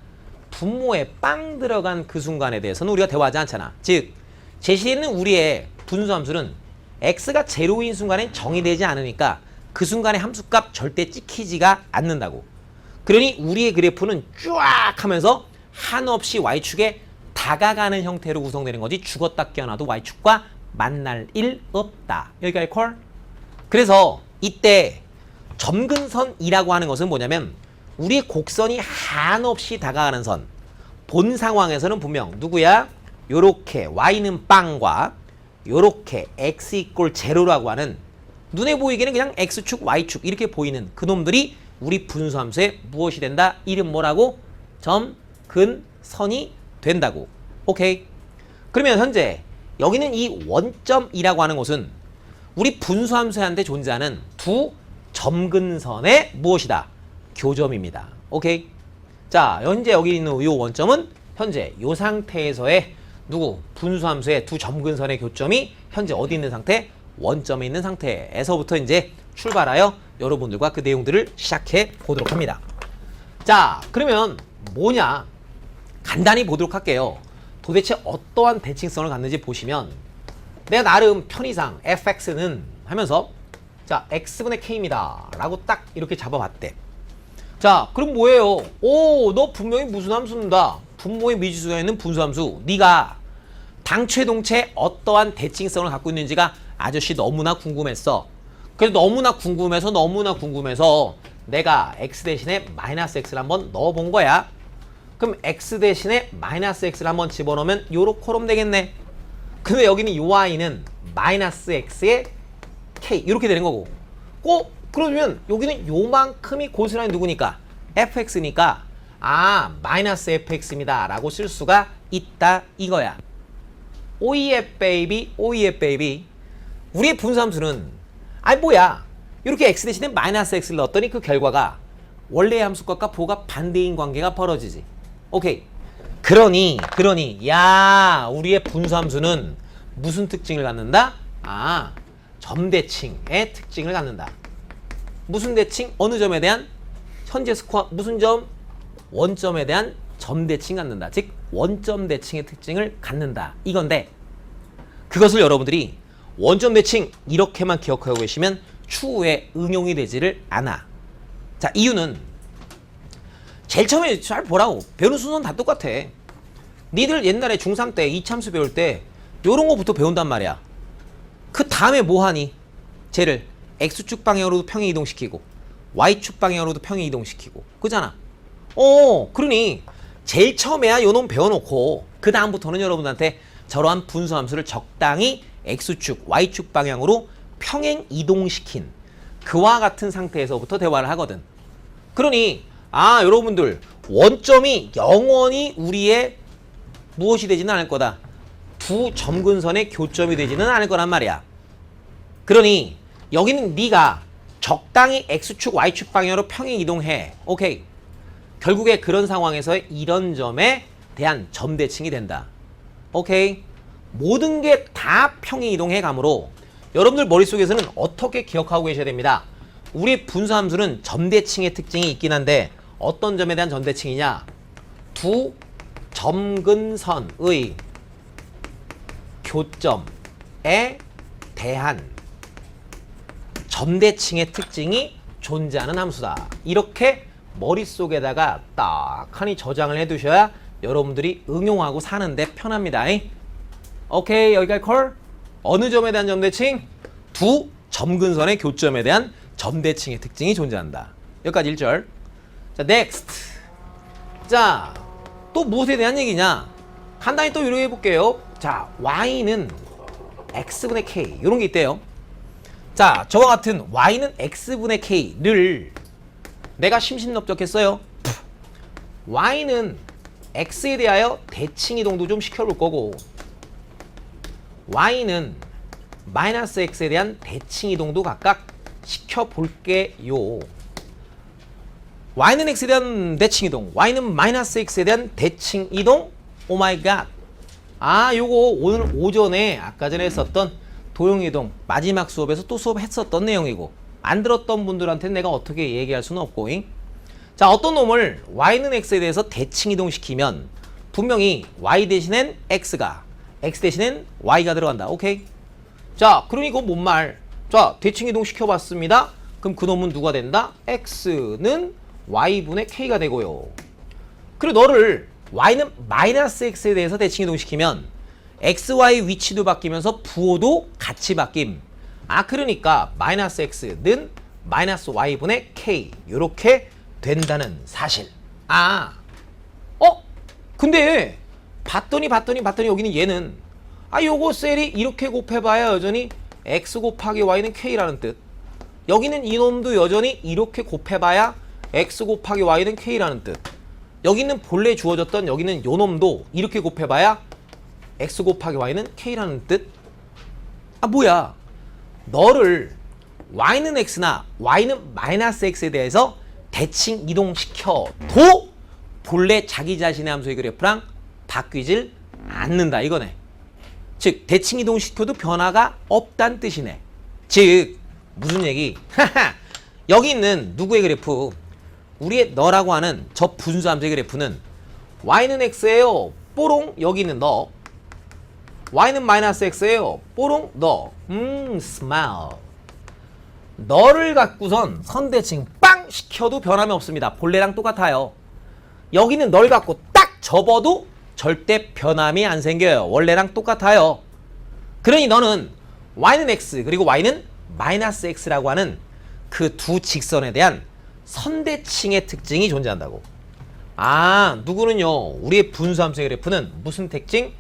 [SPEAKER 1] 분모에 빵 들어간 그 순간에 대해서는 우리가 대화하지 않잖아. 즉 제시되는 우리의 분수함수는 x가 제로인 순간엔 정의되지 않으니까 그 순간의 함수값 절대 찍히지가 않는다고. 그러니 우리의 그래프는 쫙 하면서 한없이 y축에 다가가는 형태로 구성되는 거지 죽었다 깨어나도 y축과 만날 일 없다. 여기까지 콜? 그래서 이때 점근선이라고 하는 것은 뭐냐면 우리의 곡선이 한없이 다가가는 선. 본 상황에서는 분명 누구야? 요렇게 y는 빵과 요렇게 x 이꼴 제로라고 하는 눈에 보이기는 그냥 x축, y축 이렇게 보이는 그놈들이 우리 분수함수에 무엇이 된다? 이름 뭐라고? 점근선이 된다고. 오케이. 그러면 현재 여기는 이 원점이라고 하는 것은 우리 분수함수한테 존재하는 두 점근선의 무엇이다? 교점입니다. 오케이. 자, 현재 여기 있는 이 원점은 현재 이 상태에서의 분수함수의 두 점근선의 교점이 현재 어디 있는 상태? 원점에 있는 상태에서부터 이제 출발하여 여러분들과 그 내용들을 시작해 보도록 합니다. 자, 그러면 뭐냐? 간단히 보도록 할게요. 도대체 어떠한 대칭성을 갖는지 보시면 내가 나름 편의상 fx는 하면서 자, x분의 k입니다 라고 딱 이렇게 잡아봤대. 자, 그럼 뭐예요? 오, 너 분명히 무슨 함수인다. 분모의 미지수가 있는 분수함수. 네가 당최 동체 어떠한 대칭성을 갖고 있는지가 아저씨 너무나 궁금했어. 그래서 너무나 궁금해서 내가 x 대신에 마이너스 x를 한번 넣어본 거야. 그럼 x 대신에 마이너스 x를 한번 집어넣으면 요렇게 하면 되겠네. 근데 여기는 요 y는 마이너스 x의 k 이렇게 되는 거고. 그러면 여기는 요만큼이 고스란히 누구니까? fx니까 마이너스 fx입니다 라고 쓸 수가 있다 이거야. 오예 베이비. 우리의 분수함수는 뭐야 이렇게 x 대신에 마이너스 x를 넣었더니 그 결과가 원래의 함수값과 부호가 반대인 관계가 벌어지지. 오케이. 그러니 야 우리의 분수함수는 무슨 특징을 갖는다? 점대칭의 특징을 갖는다. 무슨 대칭? 어느 점에 대한? 현재 스코어 무슨 점? 원점에 대한 점대칭 갖는다. 즉 원점 대칭의 특징을 갖는다. 이건데 그것을 여러분들이 원점 대칭 이렇게만 기억하고 계시면 추후에 응용이 되지를 않아. 자, 이유는 제일 처음에 잘 보라고. 배우는 순서는 다 똑같아. 니들 옛날에 중3 때 이참수 배울 때 요런 거부터 배운단 말이야. 그 다음에 뭐 하니? 쟤를 X축 방향으로도 평행 이동시키고 Y축 방향으로도 평행 이동시키고 그잖아. 그러니 제일 처음에야 요놈 배워놓고 그 다음부터는 여러분한테 저러한 분수함수를 적당히 X축, Y축 방향으로 평행 이동시킨 그와 같은 상태에서부터 대화를 하거든. 그러니 여러분들 원점이 영원히 우리의 무엇이 되지는 않을 거다. 두 점근선의 교점이 되지는 않을 거란 말이야. 그러니 여기는 네가 적당히 X축, Y축 방향으로 평행 이동해. 오케이. 결국에 그런 상황에서 이런 점에 대한 점대칭이 된다. 오케이. 모든 게 다 평행 이동해 가므로 여러분들 머릿속에서는 어떻게 기억하고 계셔야 됩니다. 우리 분수함수는 점대칭의 특징이 있긴 한데 어떤 점에 대한 점대칭이냐? 두 점근선의 교점에 대한 점대칭의 특징이 존재하는 함수다. 이렇게 머릿속에다가 딱하니 저장을 해두셔야 여러분들이 응용하고 사는데 편합니다. 오케이, 여기까지 콜? 어느 점에 대한 점대칭? 두 점근선의 교점에 대한 점대칭의 특징이 존재한다. 여기까지 1절. 자, next. 자, 또 무엇에 대한 얘기냐? 간단히 또 이렇게 해볼게요. 자, y는 x분의 k 이런 게 있대요. 자, 저와 같은 y는 x분의 k를 내가 심신납작했어요. y는 x에 대하여 대칭 이동도 좀 시켜볼 거고 y는 마이너스 x에 대한 대칭 이동도 각각 시켜볼게요. y는 x에 대한 대칭 이동, y는 마이너스 x에 대한 대칭 이동. 오마이갓. 요거 오늘 오전에 아까 전에 했었던 도형이동 마지막 수업에서 또 수업했었던 내용이고 안 들었던 분들한테는 내가 어떻게 얘기할 수는 없고. 자, 어떤 놈을 y는 x에 대해서 대칭 이동시키면 분명히 y 대신엔 x가 x 대신엔 y가 들어간다. 오케이? 자, 그러니 그건 뭔 말? 자, 대칭 이동 시켜봤습니다. 그럼 그 놈은 누가 된다? x는 y분의 k가 되고요. 그리고 너를 y는 마이너스 x에 대해서 대칭 이동시키면 x, y 위치도 바뀌면서 부호도 같이 바뀜. 그러니까 마이너스 x는 마이너스 y분의 k 이렇게 된다는 사실. 근데 봤더니 여기는 얘는 요거 셀이 이렇게 곱해봐야 여전히 x 곱하기 y는 k라는 뜻. 여기는 이놈도 여전히 이렇게 곱해봐야 x 곱하기 y는 k라는 뜻. 여기는 본래 주어졌던 여기는 요놈도 이렇게 곱해봐야 x 곱하기 y는 k라는 뜻. 뭐야? 너를 y는 x나 y는 마이너스 x에 대해서 대칭 이동시켜도 본래 자기 자신의 함수의 그래프랑 바뀌질 않는다 이거네. 즉 대칭 이동시켜도 변화가 없다는 뜻이네. 즉 무슨 얘기? 여기 있는 누구의 그래프? 우리의 너라고 하는 저 분수 함수의 그래프는 y는 x예요. 뽀롱. 여기 있는 너. y는 마이너스 x예요. 뽀롱. 너. 스마일. 너를 갖고선 선대칭 빵 시켜도 변함이 없습니다. 본래랑 똑같아요. 여기는 널 갖고 딱 접어도 절대 변함이 안 생겨요. 원래랑 똑같아요. 그러니 너는 y는 x 그리고 y는 마이너스 x라고 하는 그 두 직선에 대한 선대칭의 특징이 존재한다고. 아, 누구는요. 우리의 분수함수의 그래프는 무슨 특징?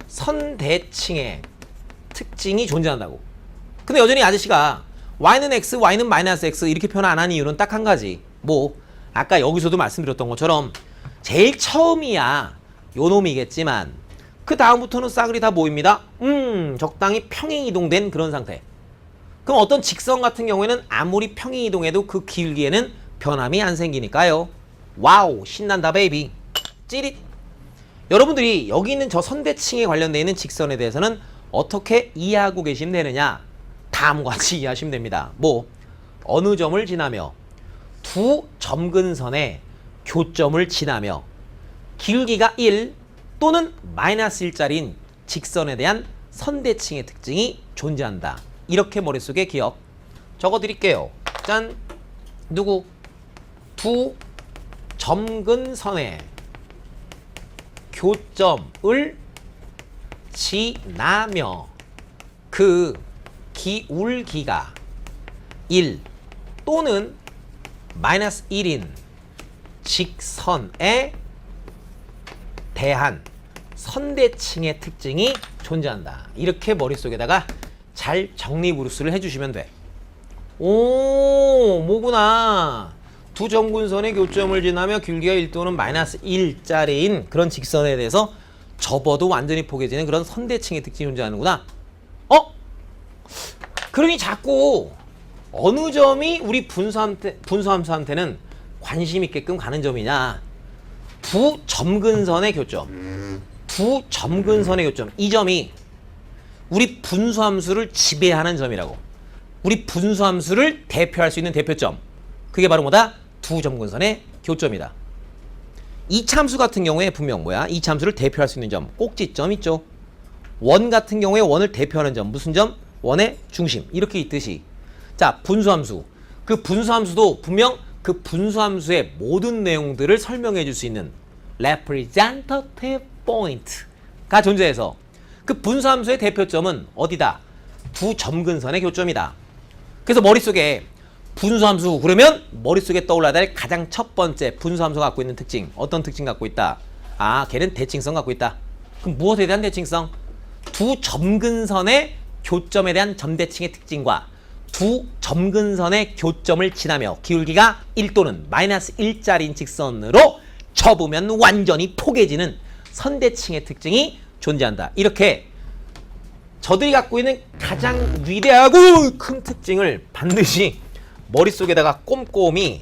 [SPEAKER 1] 선대칭의 특징이 존재한다고. 근데 여전히 아저씨가 y는 x, y는 마이너스 x 이렇게 표현 안 한 이유는 딱 한 가지. 뭐 아까 여기서도 말씀드렸던 것처럼 제일 처음이야 요 놈이겠지만 그 다음부터는 싸그리 다 뭐입니다? 적당히 평행 이동된 그런 상태. 그럼 어떤 직선 같은 경우에는 아무리 평행 이동해도 그 길기에는 변함이 안 생기니까요. 와우, 신난다 베이비. 찌릿. 여러분들이 여기 있는 저 선대칭에 관련되어 있는 직선에 대해서는 어떻게 이해하고 계시면 되느냐? 다음과 같이 이해하시면 됩니다. 뭐 어느 점을 지나며 두 점근선의 교점을 지나며 길기가 1 또는 마이너스 1짜리인 직선에 대한 선대칭의 특징이 존재한다. 이렇게 머릿속에 기억 적어드릴게요. 짠! 누구? 두 점근선의 교점을 지나며 그 기울기가 1 또는 마이너스 1인 직선에 대한 선대칭의 특징이 존재한다. 이렇게 머릿속에다가 잘 정리부르스를 해주시면 돼. 오, 뭐구나. 두 점근선의 교점을 지나며 길기가 1 또는 마이너스 1짜리인 그런 직선에 대해서 접어도 완전히 포개지는 그런 선대칭의 특징이 존재하는구나. 그러니 자꾸 어느 점이 우리 분수함수한테는 관심 있게끔 가는 점이냐. 두 점근선의 교점. 두 점근선의 교점. 이 점이 우리 분수함수를 지배하는 점이라고. 우리 분수함수를 대표할 수 있는 대표점. 그게 바로 뭐다? 두 점근선의 교점이다. 이차함수 같은 경우에 분명 뭐야? 이차함수를 대표할 수 있는 점. 꼭지점 있죠. 원 같은 경우에 원을 대표하는 점. 무슨 점? 원의 중심. 이렇게 있듯이. 자, 분수함수. 그 분수함수도 분명 그 분수함수의 모든 내용들을 설명해 줄 수 있는 representative point가 존재해서 그 분수함수의 대표점은 어디다? 두 점근선의 교점이다. 그래서 머릿속에 분수함수 그러면 머릿속에 떠올라야 될 가장 첫 번째 분수함수가 갖고 있는 특징. 어떤 특징 갖고 있다? 아, 걔는 대칭성 갖고 있다. 그럼 무엇에 대한 대칭성? 두 점근선의 교점에 대한 점대칭의 특징과 두 점근선의 교점을 지나며 기울기가 1 또는 마이너스 1짜리인 직선으로 접으면 완전히 포개지는 선대칭의 특징이 존재한다. 이렇게 저들이 갖고 있는 가장 위대하고 큰 특징을 반드시 머릿속에다가 꼼꼼히,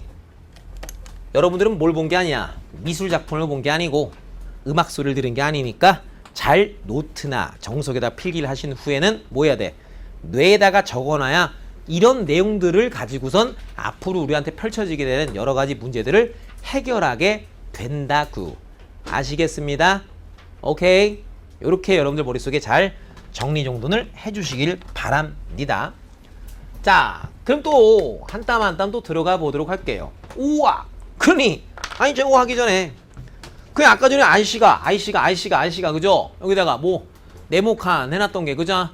[SPEAKER 1] 여러분들은 뭘 본 게 아니야. 미술 작품을 본 게 아니고 음악 소리를 들은 게 아니니까 잘 노트나 정석에다 필기를 하신 후에는 뭐 해야 돼? 뇌에다가 적어놔야 이런 내용들을 가지고선 앞으로 우리한테 펼쳐지게 되는 여러 가지 문제들을 해결하게 된다구. 아시겠습니다? 오케이. 이렇게 여러분들 머릿속에 잘 정리정돈을 해주시길 바랍니다. 자, 그럼 또 한 땀 한 땀 또 들어가 보도록 할게요. 우와! 그러니 아니 저거 하기 전에 그냥 아까 전에 아이씨가 그죠? 여기다가 뭐 네모칸 해놨던 게 그죠?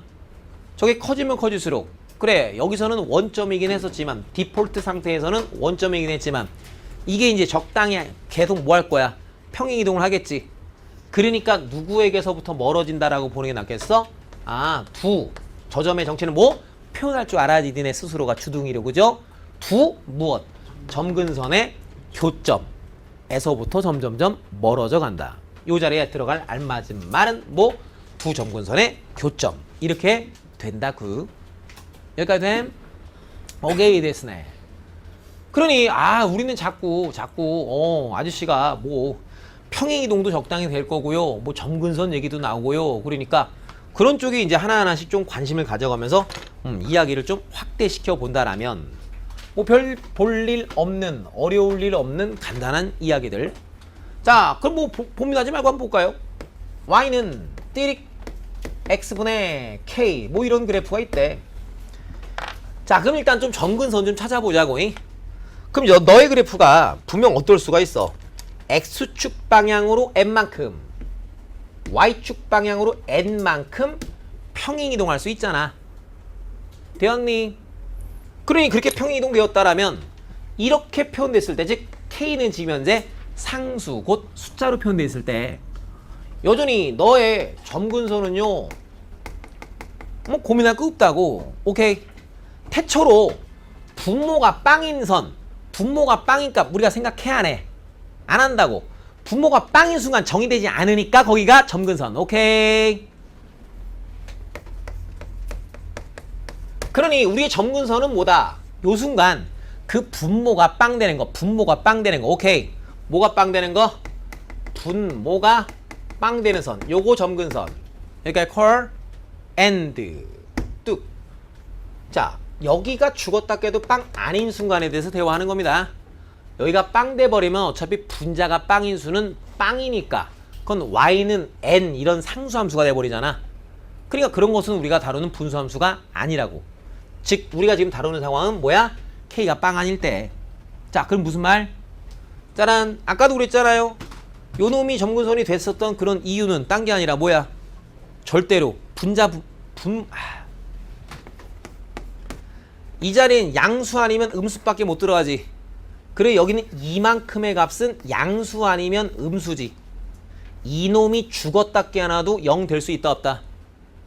[SPEAKER 1] 저게 커지면 커질수록 그래 여기서는 원점이긴 했었지만 디폴트 상태에서는 원점이긴 했지만 이게 이제 적당히 계속 뭐 할 거야? 평행 이동을 하겠지. 그러니까 누구에게서부터 멀어진다라고 보는 게 낫겠어? 아, 저 점의 정체는 뭐? 표현할 줄 알아야지 니네 스스로가 주둥이로 그죠? 무엇? 점근선의 교점에서부터 점점점 멀어져 간다. 요 자리에 들어갈 알맞은 말은 뭐? 두 점근선의 교점. 이렇게 된다구. 여기까지 됨? 오케이 됐으네. 그러니 우리는 자꾸 아저씨가 뭐 평행이동도 적당히 될 거고요. 뭐 점근선 얘기도 나오고요. 그러니까 그런 쪽에 이제 하나하나씩 좀 관심을 가져가면서 이야기를 좀 확대시켜 본다라면 뭐 별 볼 일 없는, 어려울 일 없는 간단한 이야기들. 자, 그럼 뭐 고민하지 말고 한번 볼까요? y는 띠릭 x분의 k 뭐 이런 그래프가 있대. 자, 그럼 일단 좀 점근선 좀 찾아보자고. 그럼 너의 그래프가 분명 어떨 수가 있어. X축 방향으로 n만큼, Y축 방향으로 n만큼 평행이동할 수 있잖아. 되었니? 그러니 그렇게 평행이동되었다라면 이렇게 표현됐을 때, 즉 K는 지금 현재 상수, 곧 숫자로 표현되어 있을 때 여전히 너의 점근선은요 뭐 고민할 거 없다고. 오케이. 태초로 분모가 빵인 선, 분모가 빵이니까 우리가 생각해야 안 해. 안 한다고. 분모가 빵인 순간 정의되지 않으니까 거기가 점근선. 오케이. 그러니 우리의 점근선은 뭐다? 요 순간 그 분모가 빵 되는 거, 분모가 빵 되는 거. 오케이. 뭐가 빵 되는 거? 분모가 빵 되는 선. 요거 점근선. 그러니까 콜 and 뚝. 자, 여기가 죽었다 깨도 빵 아닌 순간에 대해서 대화하는 겁니다. 여기가 빵 돼버리면 어차피 분자가 빵인 수는 빵이니까 그건 y는 n 이런 상수함수가 돼버리잖아. 그러니까 그런 것은 우리가 다루는 분수함수가 아니라고. 즉 우리가 지금 다루는 상황은 뭐야? k가 빵 아닐 때. 자, 그럼 무슨 말? 짜란, 아까도 그랬잖아요. 요 놈이 점근선이 됐었던 그런 이유는 딴 게 아니라 뭐야? 절대로 분자 이 자리엔 양수 아니면 음수밖에 못 들어가지. 그래 여기는 이만큼의 값은 양수 아니면 음수지. 이놈이 죽었다 깨어나도 0 될 수 있다 없다?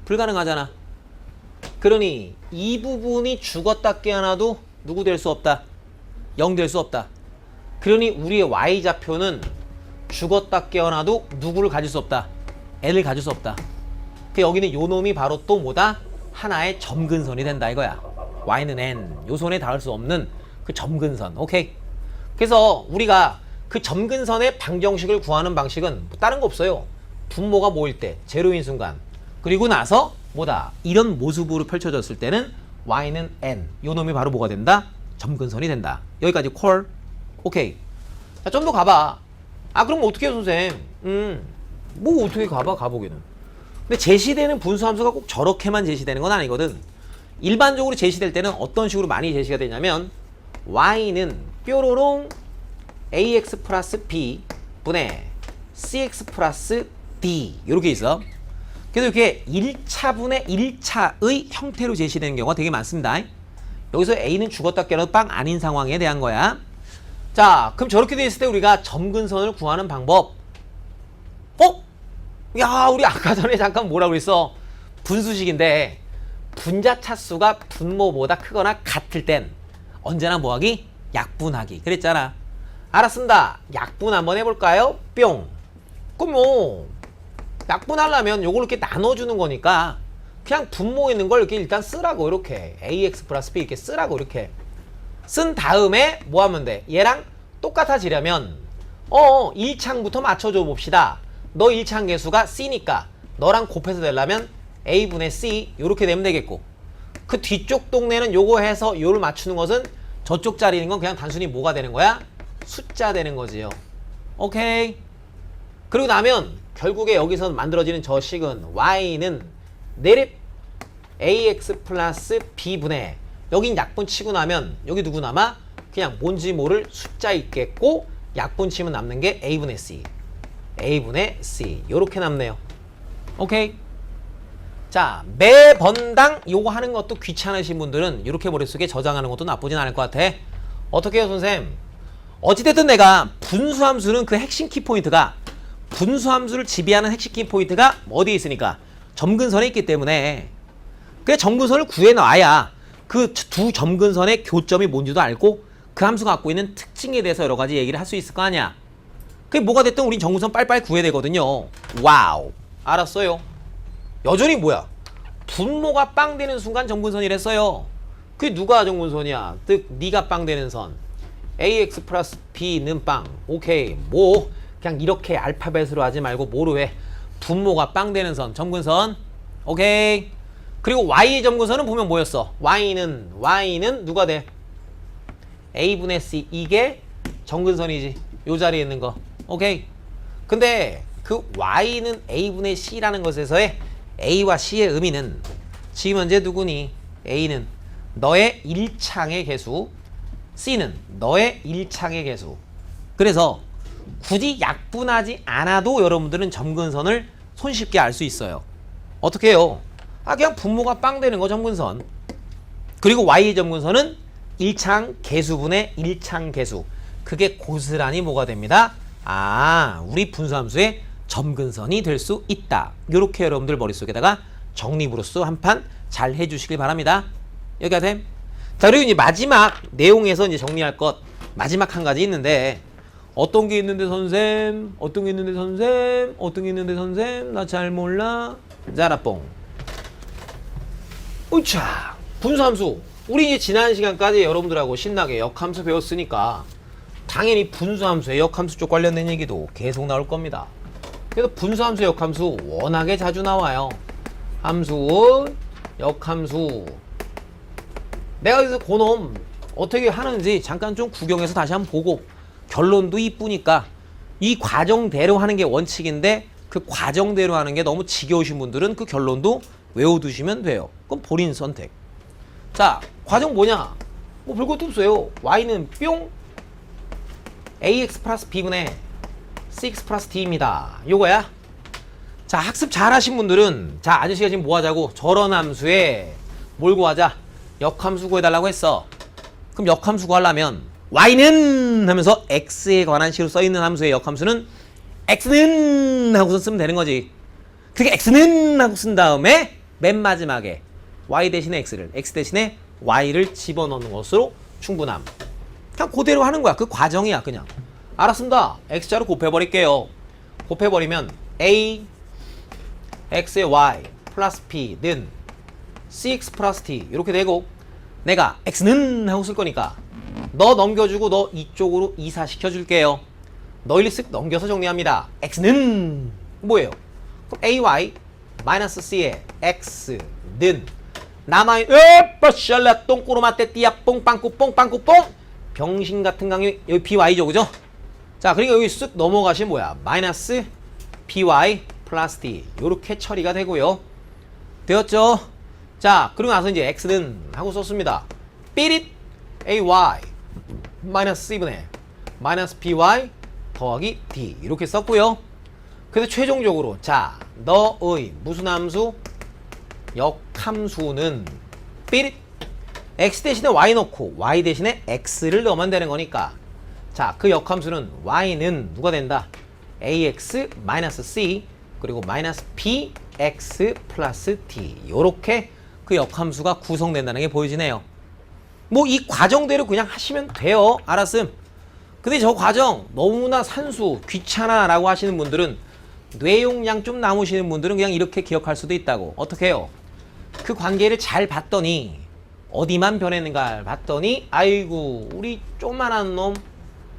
[SPEAKER 1] 불가능하잖아. 그러니 이 부분이 죽었다 깨어나도 누구 될 수 없다? 0 될 수 없다. 그러니 우리의 y좌표는 죽었다 깨어나도 누구를 가질 수 없다? n을 가질 수 없다. 그 여기는 요 놈이 바로 또 뭐다? 하나의 점근선이 된다 이거야. y는 n, 요 손에 닿을 수 없는 그 점근선. 오케이. 그래서 우리가 그 점근선의 방정식을 구하는 방식은 뭐 다른 거 없어요. 분모가 모일 때, 제로인 순간. 그리고 나서 뭐다? 이런 모습으로 펼쳐졌을 때는 y는 n, 요 놈이 바로 뭐가 된다? 점근선이 된다. 여기까지 콜. 오케이. 자, 좀 더 가봐. 아, 그럼 어떻게 해요, 선생님? 뭐 어떻게 가봐, 가보기는. 근데 제시되는 분수함수가 꼭 저렇게만 제시되는 건 아니거든. 일반적으로 제시될 때는 어떤 식으로 많이 제시가 되냐면 y는 뾰로롱 ax 플러스 b 분의 cx 플러스 d 이렇게 있어. 그래서 이렇게 1차분의 1차의 형태로 제시되는 경우가 되게 많습니다. 여기서 a는 죽었다 깨어나도 빵 아닌 상황에 대한 거야. 자, 그럼 저렇게 돼 있을 때 우리가 점근선을 구하는 방법. 야, 우리 아까 전에 잠깐 뭐라고 그랬어? 분수식인데 분자 차수가 분모보다 크거나 같을 땐 언제나 뭐하기? 약분하기. 그랬잖아. 알았습니다. 약분 한번 해볼까요? 뿅. 그럼 뭐 약분하려면 요걸 이렇게 나눠주는 거니까 그냥 분모 있는 걸 이렇게 일단 쓰라고. 이렇게 ax 플러스 b 이렇게 쓰라고. 이렇게 쓴 다음에 뭐 하면 돼? 얘랑 똑같아지려면 1창부터 맞춰줘 봅시다. 너 1창 개수가 c니까 너랑 곱해서 되려면 a분의 c 요렇게 되면 되겠고, 그 뒤쪽 동네는 요거 해서 요를 맞추는 것은 저쪽 자리인 건 그냥 단순히 뭐가 되는 거야? 숫자 되는 거지요. 오케이. 그리고 나면 결국에 여기서 만들어지는 저 식은 y는 내립 ax 플러스 b분의, 여긴 약분 치고 나면 여기 누구 남아? 그냥 뭔지 모를 숫자 있겠고, 약분 치면 남는 게 a분의 c, a분의 c 요렇게 남네요. 오케이. 자, 매번당 요거 하는 것도 귀찮으신 분들은 이렇게 머릿속에 저장하는 것도 나쁘진 않을 것 같아. 어떻게 해요, 선생님? 어찌됐든 내가 분수함수는 그 핵심 키포인트가, 분수함수를 지배하는 핵심 키포인트가 어디에 있으니까? 점근선에 있기 때문에. 그래 점근선을 구해놔야 그 두 점근선의 교점이 뭔지도 알고 그 함수가 갖고 있는 특징에 대해서 여러 가지 얘기를 할 수 있을 거 아니야. 그게 뭐가 됐든 우린 점근선 빨리빨리 구해야 되거든요. 와우. 알았어요. 여전히 뭐야? 분모가 빵 되는 순간 점근선이랬어요. 그게 누가 점근선이야? 즉 네가 빵 되는 선. ax 플러스 b는 빵. 오케이. 뭐 그냥 이렇게 알파벳으로 하지 말고 뭐로 해? 분모가 빵 되는 선. 점근선. 오케이. 그리고 y의 점근선은 보면 뭐였어? y는 누가 돼? a분의 c. 이게 점근선이지. 요 자리에 있는 거. 오케이. 근데 그 y는 a분의 c라는 것에서의 a와 c의 의미는 지금 현재 누구니? a는 너의 1창의 개수, C는 너의 1창의 개수. 그래서 굳이 약분하지 않아도 여러분들은 점근선을 손쉽게 알 수 있어요. 어떻게 해요? 그냥 분모가 빵 되는 거 점근선. 그리고 Y의 점근선은 1창 개수분의 1창 개수. 그게 고스란히 뭐가 됩니다? 우리 분수함수의 점근선이 될 수 있다. 이렇게 여러분들 머릿속에다가 정리부로써 한 판 잘 해주시길 바랍니다. 여기가 됨? 자, 그리고 이제 마지막 내용에서 이제 정리할 것 마지막 한 가지 있는데, 어떤 게 있는데 선생? 어떤 게 있는데 선생? 어떤 게 있는데 선생? 나 잘 몰라. 자라뽕. 우차. 분수함수. 우리 이제 지난 시간까지 여러분들하고 신나게 역함수 배웠으니까 당연히 분수함수의 역함수 쪽 관련된 얘기도 계속 나올 겁니다. 그래서 분수함수, 역함수 워낙에 자주 나와요. 함수, 역함수. 내가 그래서 그놈 어떻게 하는지 잠깐 좀 구경해서 다시 한번 보고, 결론도 이쁘니까 이 과정대로 하는 게 원칙인데 그 과정대로 하는 게 너무 지겨우신 분들은 그 결론도 외워두시면 돼요. 그럼 본인 선택. 자, 과정 뭐냐? 뭐 별것도 없어요. y는 뿅 ax 플러스 b분의 cx 플러스 d입니다. 요거야. 자, 학습 잘 하신 분들은, 자, 아저씨가 지금 뭐 하자고? 저런 함수에 뭘 구하자? 역함수 구해달라고 했어. 그럼 역함수 구하려면 y는 하면서 x에 관한 식으로 써있는 함수의 역함수는 x는 하고서 쓰면 되는 거지. 그게 x는 하고 쓴 다음에 맨 마지막에 y 대신에 x를, x 대신에 y를 집어넣는 것으로 충분함. 그냥 그대로 하는 거야. 그 과정이야 그냥. 알았습니다. x자로 곱해버릴게요. 곱해버리면 a x의 y 플러스 p는 cx 플러스 t 이렇게 되고, 내가 x는 하고 쓸 거니까 너 넘겨주고 너 이쪽으로 이사시켜 줄게요. 너 일리 쓱 넘겨서 정리합니다. x는 뭐예요? 그럼 ay 마이너스 c의 x는 남아있 샬라 똥꼬로마떼 띠약 뽕빵꾸 뽕빵꾸 뽕 병신 같은 강의. 여기 by죠, 그죠? 자, 그러니까 여기 쓱 넘어가시면 뭐야? 마이너스 by 플러스 t 요렇게 처리가 되고요. 되었죠? 자, 그리고 나서 이제 x는 하고 썼습니다. 삐릿 ay 마이너스 c분의 마이너스 by 더하기 d 이렇게 썼고요. 그래서 최종적으로 자, 너의 무슨 함수? 역함수는 삐릿 x 대신에 y 넣고 y 대신에 x를 넣으면 되는 거니까, 자, 그 역함수는 y는 누가 된다? ax 마이너스 c 그리고 마이너스 bx 플러스 d 요렇게 그 역함수가 구성된다는 게 보여지네요. 뭐 이 과정대로 그냥 하시면 돼요. 알았음. 근데 저 과정 너무나 산수 귀찮아 라고 하시는 분들은, 뇌용량 좀 남으시는 분들은 그냥 이렇게 기억할 수도 있다고. 어떻게 해요? 그 관계를 잘 봤더니 어디만 변했는가 봤더니 아이고 우리 조그만한 놈,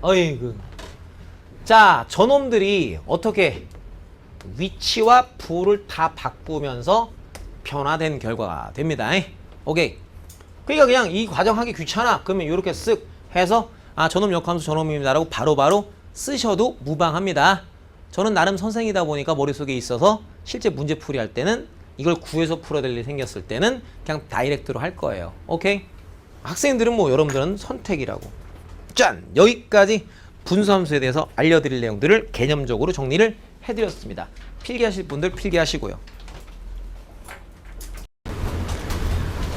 [SPEAKER 1] 어이구. 자, 저놈들이 어떻게 위치와 부를 다 바꾸면서 변화된 결과가 됩니다. 오케이. 그러니까 그냥 이 과정 하기 귀찮아 그러면 이렇게 쓱 해서 저놈 역함수 저놈입니다 라고 바로바로 쓰셔도 무방합니다. 저는 나름 선생이다 보니까 머릿속에 있어서 실제 문제풀이 할 때는 이걸 구해서 풀어야 될 일이 생겼을 때는 그냥 다이렉트로 할 거예요. 오케이? 학생들은 뭐 여러분들은 선택이라고. 짠! 여기까지 분수함수에 대해서 알려드릴 내용들을 개념적으로 정리를 해드렸습니다. 필기하실 분들 필기하시고요.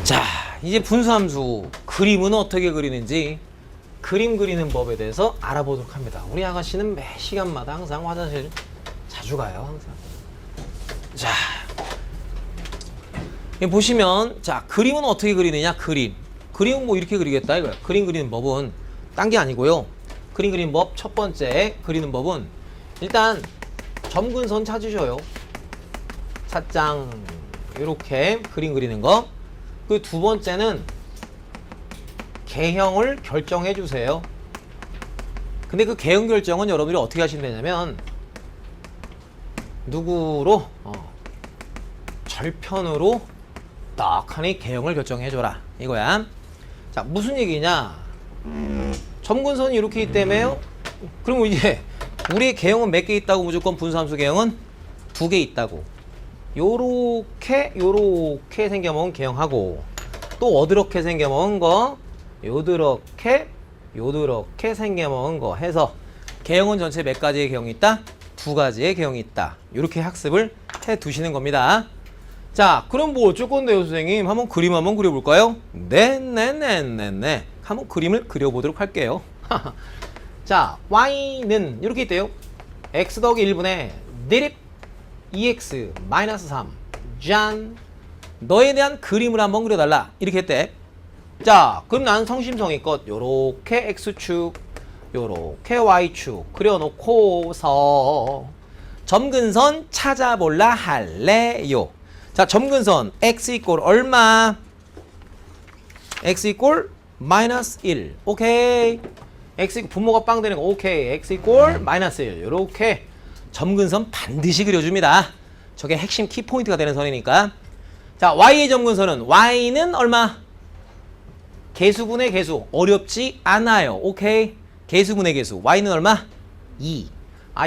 [SPEAKER 1] 자, 이제 분수함수 그림은 어떻게 그리는지, 그림 그리는 법에 대해서 알아보도록 합니다. 우리 아가씨는 매 시간마다 항상 화장실 자주 가요. 항상. 자, 보시면, 자, 그림은 어떻게 그리느냐? 그림은 뭐 이렇게 그리겠다 이거야. 그림 그리는 법은 딴 게 아니고요. 그림 그리는 법 첫 번째 그리는 법은 일단 점근선 찾으셔요. 찻장 이렇게 그림 그리는 거. 그 두 번째는 개형을 결정해 주세요. 근데 그 개형 결정은 여러분들이 어떻게 하시면 되냐면 누구로? 절편으로 떡하니 개형을 결정해 줘라 이거야. 자, 무슨 얘기냐? 점근선이 이렇게 있기 때문에요. 그럼 이제 우리의 개형은 몇 개 있다고? 무조건 분수함수 개형은 2개 있다고. 요렇게 생겨먹은 개형하고, 또 어드렇게 생겨먹은 거, 요드렇게 생겨먹은 거 해서 개형은 전체 몇 가지의 개형이 있다? 두 가지의 개형이 있다. 이렇게 학습을 해 두시는 겁니다. 자, 그럼 뭐 어쩔 건데요, 선생님? 한번 그림 한번 그려볼까요? 네. 한번 그림을 그려보도록 할게요. 자, y는 이렇게 있대요. x 더하기 1분의 내립 2x 마이너스 3. 짠. 너에 대한 그림을 한번 그려달라. 이렇게 했대. 자, 그럼 나는 성심성의껏 요렇게 x축, 요렇게 y축 그려놓고서 점근선 찾아볼라 할래요. 자, 점근선 x 이꼴 얼마? x 이꼴 마이너스 1. 오케이. x 분모가 빵 되는 거 오케이. x 이꼴 마이너스 1. 요렇게 점근선 반드시 그려줍니다. 저게 핵심 키포인트가 되는 선이니까. 자, y의 점근선은 y는 얼마? 개수분의 개수. 어렵지 않아요. 오케이. 개수분의 개수. y는 얼마? 2.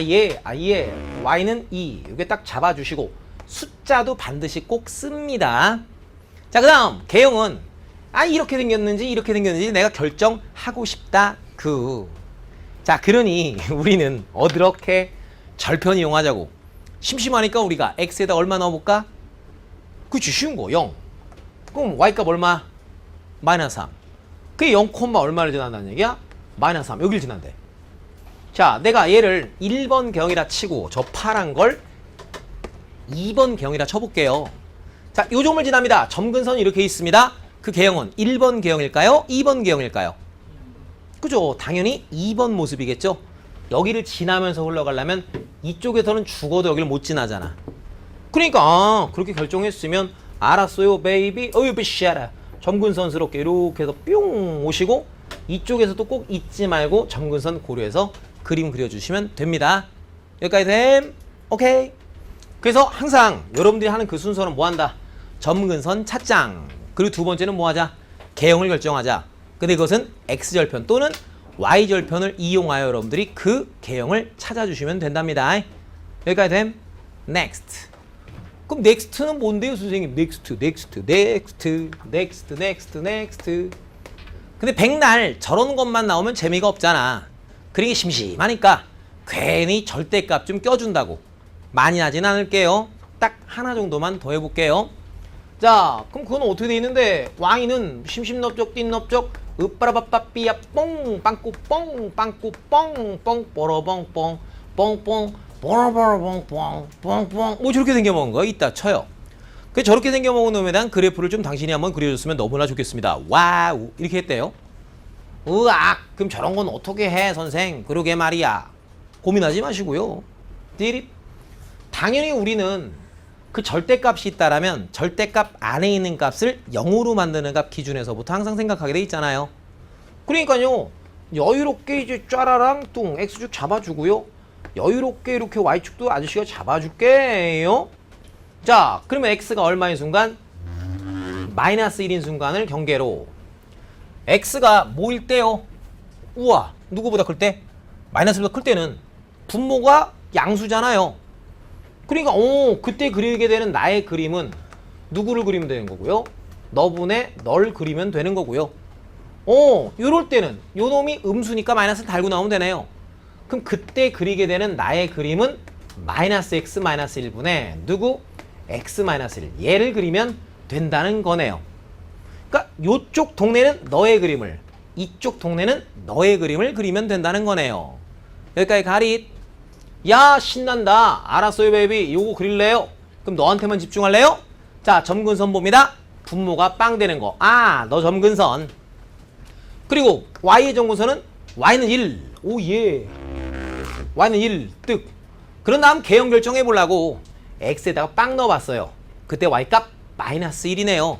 [SPEAKER 1] 예. y는 2. 이게 딱 잡아주시고 숫자도 반드시 꼭 씁니다. 자, 그 다음 개형은 이렇게 생겼는지 내가 결정하고 싶다. 자, 그러니 우리는 어드렇게 절편 이용하자고. 심심하니까 우리가 x에다 얼마 넣어볼까? 그치, 쉬운 거 0. 그럼 y값 얼마? 마이너스 3. 그게 0, 얼마를 지난다는 얘기야? 마이너스 3. 여길 지난대. 자, 내가 얘를 1번 개형이라 치고 저 파란 걸 2번 개형이라 쳐볼게요. 자, 요 점을 지납니다. 점근선이 이렇게 있습니다. 그 개형은 1번 개형일까요? 2번 개형일까요? 그죠? 당연히 2번 모습이겠죠? 여기를 지나면서 흘러가려면 이쪽에서는 죽어도 여기를 못 지나잖아. 그러니까 그렇게 결정했으면 알았어요, 베이비. 비샤라. 점근선스럽게 이렇게 해서 뿅 오시고 이쪽에서도 꼭 잊지 말고 점근선 고려해서 그림 그려주시면 됩니다. 여기까지 됨? 오케이. 그래서 항상 여러분들이 하는 그 순서는 뭐 한다? 점근선 찾장. 그리고 두 번째는 뭐 하자? 개형을 결정하자. 근데 그것은 x절편 또는 y절편을 이용하여 여러분들이 그 개형을 찾아주시면 된답니다. 여기까지 됨? next. 그럼 next는 뭔데요, 선생님? next. 근데 백날 저런 것만 나오면 재미가 없잖아. 그러기 심심하니까 괜히 절대값 좀 껴준다고. 많이 하진 않을게요. 딱 하나 정도만 더 해볼게요. 자, 그럼 그건 어떻게 돼 있는데 y는 심심넓적 띵넓적 으빠라바빠삐야 뽕 빵꾸 뽕 빵꾸 뽕뽕 뽀로뽕뽕 뽕뽕 뽀로뽀로뽕뽕 뽕뽕 뭐 저렇게 생겨먹은 거 이따 쳐요. 그 저렇게 생겨먹은 놈에 대한 그래프를 좀 당신이 한번 그려줬으면 너무나 좋겠습니다. 와우 이렇게 했대요. 으악 그럼 저런 건 어떻게 해 선생? 그러게 말이야. 고민하지 마시고요. 띠립. 당연히 우리는 그 절대값이 있다라면 절대값 안에 있는 값을 0으로 만드는 값 기준에서부터 항상 생각하게 돼 있잖아요. 그러니까요. 여유롭게 이제 짜라랑 뚱 x축 잡아주고요. 여유롭게 이렇게 y축도 아저씨가 잡아줄게요. 자, 그러면 x가 얼마인 순간? 마이너스 1인 순간을 경계로 x가 뭐일 때요? 우와, 누구보다 클 때? 마이너스보다 클 때는 분모가 양수잖아요. 그러니까 그때 그리게 되는 나의 그림은 누구를 그리면 되는 거고요? 너분의 널 그리면 되는 거고요. 요럴 때는 요 놈이 음수니까 마이너스 달고 나오면 되네요. 그럼 그때 그리게 되는 나의 그림은 마이너스 x 마이너스 1분의 누구? x 마이너스 1 얘를 그리면 된다는 거네요. 그러니까 요쪽 동네는 너의 그림을 이쪽 동네는 너의 그림을 그리면 된다는 거네요. 여기까지 가릿. 야 신난다. 알았어요 베이비. 요거 그릴래요? 그럼 너한테만 집중할래요? 자 점근선 봅니다. 분모가 빵 되는 거. 너 점근선. 그리고 y의 점근선은 y는 1. 오예. y는 1. 뜩. 그런 다음 개형 결정해 보려고 x에다가 빵 넣어봤어요. 그때 y값 마이너스 1이네요.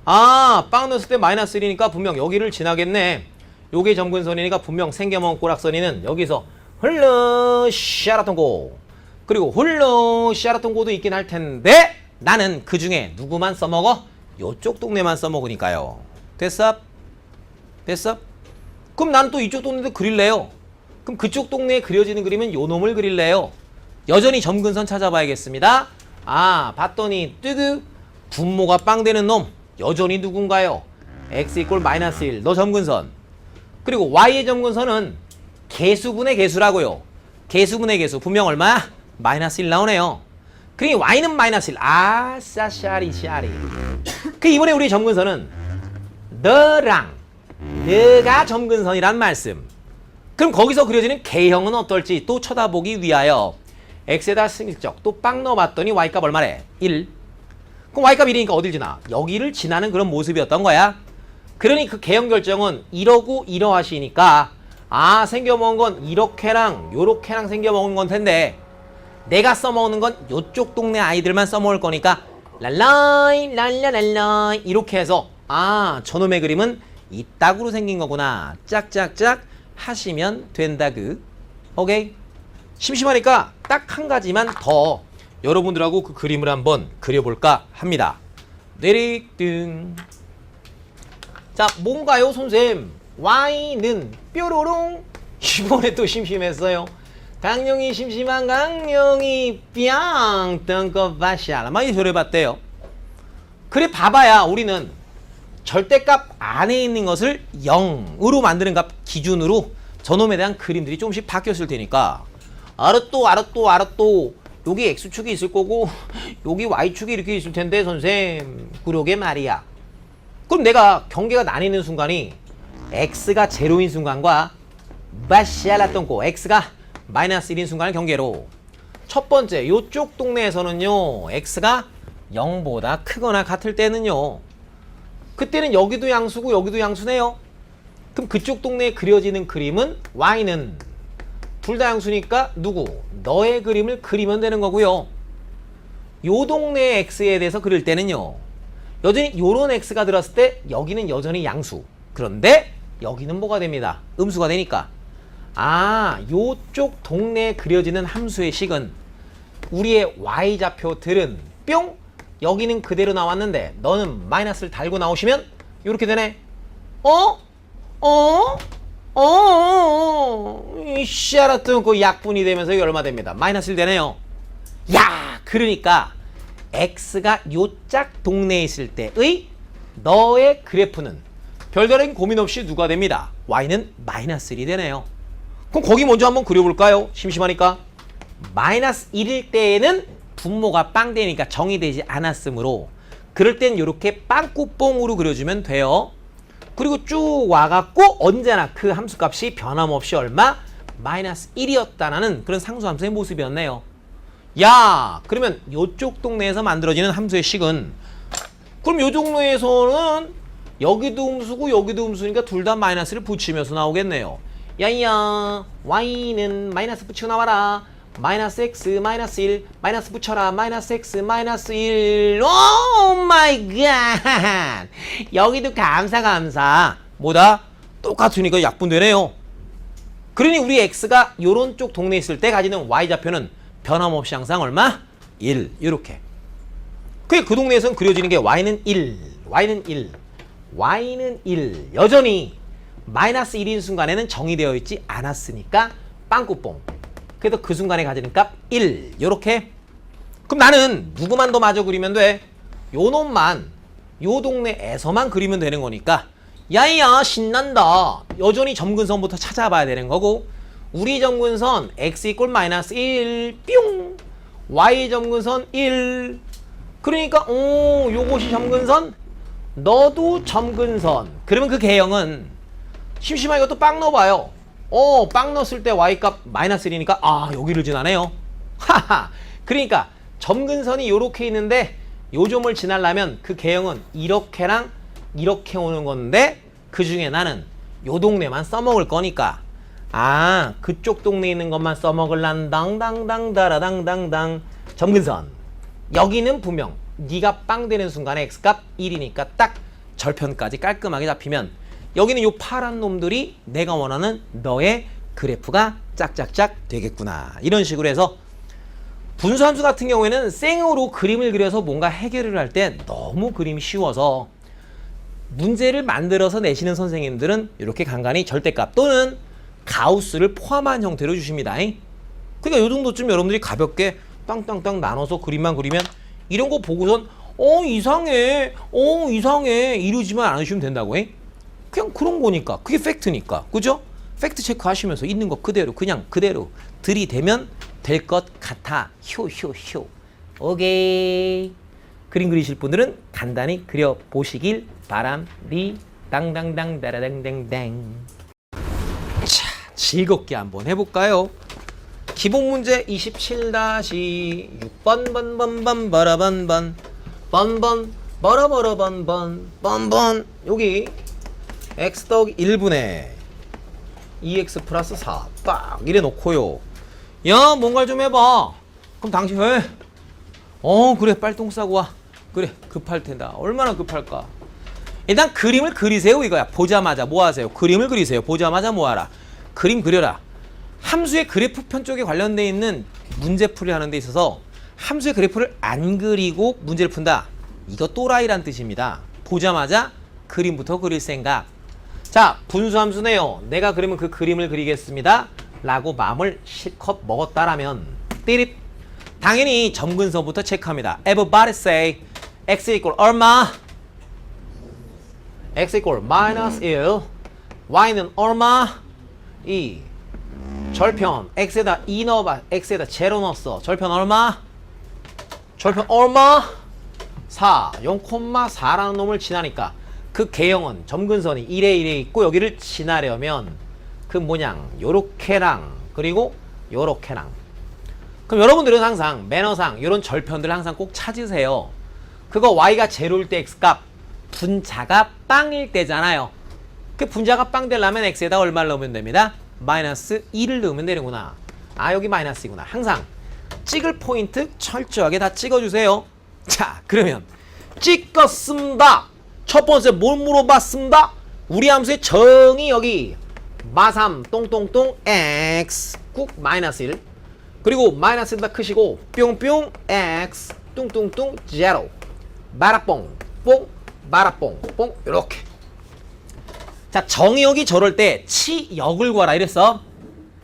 [SPEAKER 1] 빵 넣었을 때 마이너스 1이니까 분명 여기를 지나겠네. 요게 점근선이니까 분명 생겨먹은 꼬락선이는 여기서 흘러 샤라통고 그리고 흘러 샤라통고도 있긴 할 텐데 나는 그 중에 누구만 써먹어? 요쪽 동네만 써먹으니까요. 됐어? 됐어? 그럼 나는 또 이쪽 동네도 그릴래요. 그럼 그쪽 동네에 그려지는 그림은 요 놈을 그릴래요. 여전히 점근선 찾아봐야겠습니다. 봤더니 뜨드 분모가 빵 되는 놈 여전히 누군가요? x 이꼴 마이너스 1, 너 점근선. 그리고 y의 점근선은 개수분의 개수라고요. 개수분의 개수, 분명 얼마? 마이너스 1 나오네요. 그러니 y는 마이너스 1. 아싸 샤리. 그 이번에 우리 점근선은 너랑 너가 점근선이란 말씀. 그럼 거기서 그려지는 K형은 어떨지 또 쳐다보기 위하여 x에다 승격적 또 빵 넣어봤더니 y값 얼마래? 1. 그럼 y값 1이니까 어딜 지나? 여기를 지나는 그런 모습이었던 거야. 그러니 그 개형 결정은 이러고 이러하시니까 아 생겨먹은 건 이렇게랑 요렇게랑 생겨먹은 건 텐데 내가 써먹는 건 요쪽 동네 아이들만 써먹을 거니까 랄라이 랄라랄라이 이렇게 해서 아 저놈의 그림은 이따구로 생긴 거구나 짝짝짝 하시면 된다 그 오케이? 심심하니까 딱 한 가지만 더 여러분들하고 그 그림을 한번 그려볼까 합니다. 내리등. 자 뭔가요 선생님? y는 뾰로롱. 이번에 또 심심했어요. 강령이 심심한 강령이 뿅 뜬거바샤라 많이 소리봤대요. 그래 봐봐야 우리는 절대값 안에 있는 것을 0으로 만드는 값 기준으로 저놈에 대한 그림들이 조금씩 바뀌었을 테니까 알았또 여기 x축이 있을 거고 여기 y축이 이렇게 있을 텐데 선생님 그러게 말이야. 그럼 내가 경계가 나뉘는 순간이 x가 제로인 순간과 바샤라 똥꼬 x가 마이너스 1인 순간을 경계로 첫 번째 요쪽 동네에서는요 x가 0보다 크거나 같을 때는요 그때는 여기도 양수고 여기도 양수네요. 그럼 그쪽 동네에 그려지는 그림은 y는 둘 다 양수니까 누구? 너의 그림을 그리면 되는 거고요. 요 동네의 x에 대해서 그릴 때는요 여전히 요런 x가 들었을 때 여기는 여전히 양수. 그런데 여기는 뭐가 됩니다. 음수가 되니까 아 요쪽 동네에 그려지는 함수의 식은 우리의 y좌표들은 뿅 여기는 그대로 나왔는데 너는 마이너스를 달고 나오시면 이렇게 되네. 이씨 알았던 그 약분이 되면서 이게 얼마 됩니다. 마이너스 1 되네요. 야 그러니까 x가 요짝 동네에 있을 때의 너의 그래프는 별다른 고민 없이 누가 됩니다. y는 마이너스 1이 되네요. 그럼 거기 먼저 한번 그려볼까요? 심심하니까. 마이너스 1일 때에는 분모가 빵되니까 정의되지 않았으므로 그럴 땐 이렇게 빵꾸뽕으로 그려주면 돼요. 그리고 쭉 와갖고 언제나 그 함수값이 변함없이 얼마? 마이너스 1이었다는 그런 상수함수의 모습이었네요. 야 그러면 요쪽 동네에서 만들어지는 함수의 식은 그럼 요 동네에서는 여기도 음수고 여기도 음수니까 둘 다 마이너스를 붙이면서 나오겠네요. 야이야 y는 마이너스 붙이고 나와라. 마이너스 x 마이너스 1 마이너스 붙여라. 마이너스 x 마이너스 1 오 마이 갓 여기도 감사 뭐다? 똑같으니까 약분되네요. 그러니 우리 x가 요런 쪽 동네에 있을 때 가지는 y좌표는 변함없이 항상 얼마? 1 이렇게. 그 동네에서는 그려지는 게 y는 1 y는 1 여전히 마이너스 1인 순간에는 정의되어 있지 않았으니까 빵꾸뽕. 그래도 그 순간에 가지는 값 1 요렇게. 그럼 나는 누구만 더 마저 그리면 돼? 요 놈만 요 동네에서만 그리면 되는 거니까 야이야 신난다. 여전히 점근선부터 찾아봐야 되는 거고 우리 점근선 x 이꼴 마이너스 1 뿅 y 점근선 1 그러니까 요것이 점근선 너도 점근선. 그러면 그 개형은 심심하게 이것도 빵 넣어봐요. 빵 넣었을 때 y값 마이너스 1이니까 아 여기를 지나네요. 하하. 그러니까 점근선이 요렇게 있는데 요 점을 지나려면 그 개형은 이렇게랑 이렇게 오는 건데 그 중에 나는 요 동네만 써먹을 거니까 아 그쪽 동네에 있는 것만 써먹을란 당당당다라당당당 점근선. 여기는 분명 네가 빵 되는 순간에 x값 1이니까 딱 절편까지 깔끔하게 잡히면 여기는 요 파란 놈들이 내가 원하는 너의 그래프가 짝짝짝 되겠구나. 이런 식으로 해서 분수함수 같은 경우에는 생으로 그림을 그려서 뭔가 해결을 할 때 너무 그림이 쉬워서 문제를 만들어서 내시는 선생님들은 이렇게 간간히 절대값 또는 가우스를 포함한 형태로 주십니다. 그러니까 요 정도쯤 여러분들이 가볍게 땅땅땅 나눠서 그림만 그리면 이런 거 보고선 이상해. 이상해. 이러지만 않으시면 된다고 해. 그냥 그런 거니까. 그게 팩트니까. 그죠? 팩트 체크 하시면서 있는 거 그대로 그냥 그대로 들이대면 될 것 같아. 효. 오케이. 그림 그리실 분들은 간단히 그려보시길 바람리 당당당 다라당당당. 자, 즐겁게 한번 해볼까요? 기본 문제 27-6번 번번번 바라번번 번번 버러버러번번 번번 여기 x 더하기 1분의 2x 플러스 4 딱 이래 놓고요. 야 뭔가 좀 해봐. 그럼 당신 왜? 그래 빨리 똥 싸고 와. 그래 급할 텐데 얼마나 급할까. 일단 그림을 그리세요 이거야. 보자마자 뭐 하세요? 그림을 그리세요. 보자마자 뭐 하라? 그림 그려라. 함수의 그래프 편 쪽에 관련되어 있는 문제풀이 하는 데 있어서 함수의 그래프를 안 그리고 문제를 푼다. 이거 또라이란 뜻입니다. 보자마자 그림부터 그릴 생각. 자, 분수함수네요. 내가 그러면 그 그림을 그리겠습니다. 라고 마음을 실컷 먹었다라면 띠립. 당연히 점근서부터 체크합니다. Everybody say x equal 얼마? x equal 마이너스 1. y는 얼마? 2. 절편 x에다 2 넣어봐. x에다 0 넣었어. 절편 얼마? 절편 얼마? 4. 0,4라는 놈을 지나니까 그 개형은 점근선이 1에 1에 있고 여기를 지나려면 그 모양 요렇게랑 그리고 요렇게랑. 그럼 여러분들은 항상 매너상 이런 절편들 항상 꼭 찾으세요. 그거 y가 제로일 때 x값 분자가 빵일 때잖아요. 그 분자가 빵 되려면 x에다 얼마를 넣으면 됩니다. 마이너스 1을 넣으면 되는구나. 여기 마이너스이구나. 항상 찍을 포인트 철저하게 다 찍어주세요. 자, 그러면 찍었습니다. 첫 번째 뭘 물어봤습니다. 우리 함수의 정의 여기 마3 똥똥똥 x 꾹 마이너스 1 그리고 마이너스보다 크시고 뿅뿅 x 뚱뚱뚱 제로 마라뽕 뽕 마라뽕 뽕 이렇게. 자, 정의역이 저럴 때 치역을 구하라 이랬어.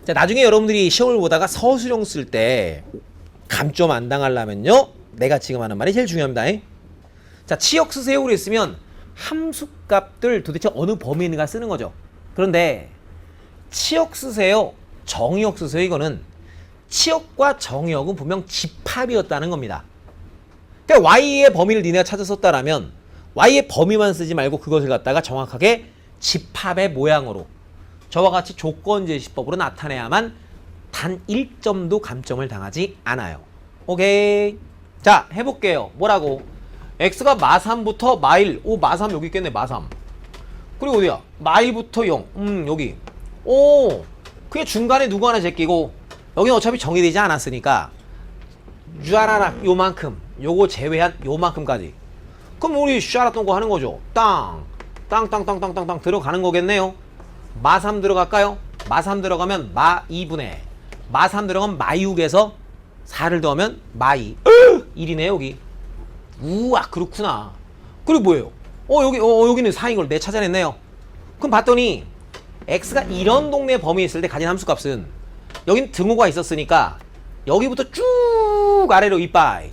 [SPEAKER 1] 자, 나중에 여러분들이 시험을 보다가 서술형 쓸 때 감점 안 당하려면요 내가 지금 하는 말이 제일 중요합니다. 자, 치역 쓰세요 그랬으면 함수값들 도대체 어느 범위에 있는가 쓰는 거죠. 그런데 치역 쓰세요 정의역 쓰세요 이거는 치역과 정의역은 분명 집합이었다는 겁니다. 그러니까 y의 범위를 니네가 찾았었다라면 y의 범위만 쓰지 말고 그것을 갖다가 정확하게 집합의 모양으로 저와 같이 조건제시법으로 나타내야만 단 1점도 감점을 당하지 않아요. 오케이. 자, 해볼게요. 뭐라고? x가 마3부터 마1. 마3 여기 있겠네. 마3. 그리고 어디야? 마1부터 0. 여기. 그게 중간에 누구 하나 제끼고 여기는 어차피 정의되지 않았으니까 쥐아라락 요만큼. 요거 제외한 요만큼까지. 그럼 우리 쥐아라던 거 하는 거죠. 땅땅땅땅땅땅 들어가는 거겠네요. 마3 들어갈까요? 마3 들어가면 마2분의 마3 들어가면 마6에서 4를 더하면 마2 1이네 여기. 우와 그렇구나. 그리고 뭐예요? 여기는 4인 걸 내 찾아냈네요. 그럼 봤더니 x가 이런 동네 범위에 있을 때 가진 함수값은 여긴 등호가 있었으니까 여기부터 쭉 아래로 이빠이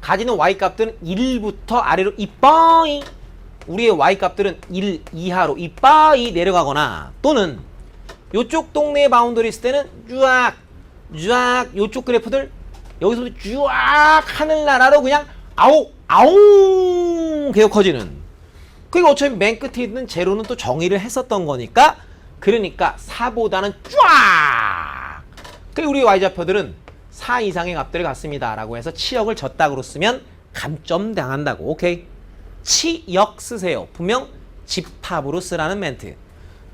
[SPEAKER 1] 가지는 y값들은 1부터 아래로 이빠이 우리의 y값들은 1 이하로 이빠이 내려가거나 또는 요쪽 동네에 바운더리 있을 때는 쫙 요쪽 그래프들 여기서부터 쫙 하늘나라로 그냥 아웅 계속 커지는. 그러니까 어차피 맨 끝에 있는 제로는 또 정의를 했었던 거니까 그러니까 4보다는 쫙. 그리고 우리 y좌표들은 4 이상의 값들을 갖습니다 라고 해서 치역을 졌다고 쓰면 감점 당한다고. 오케이. 치역 쓰세요. 분명 집합으로 쓰라는 멘트.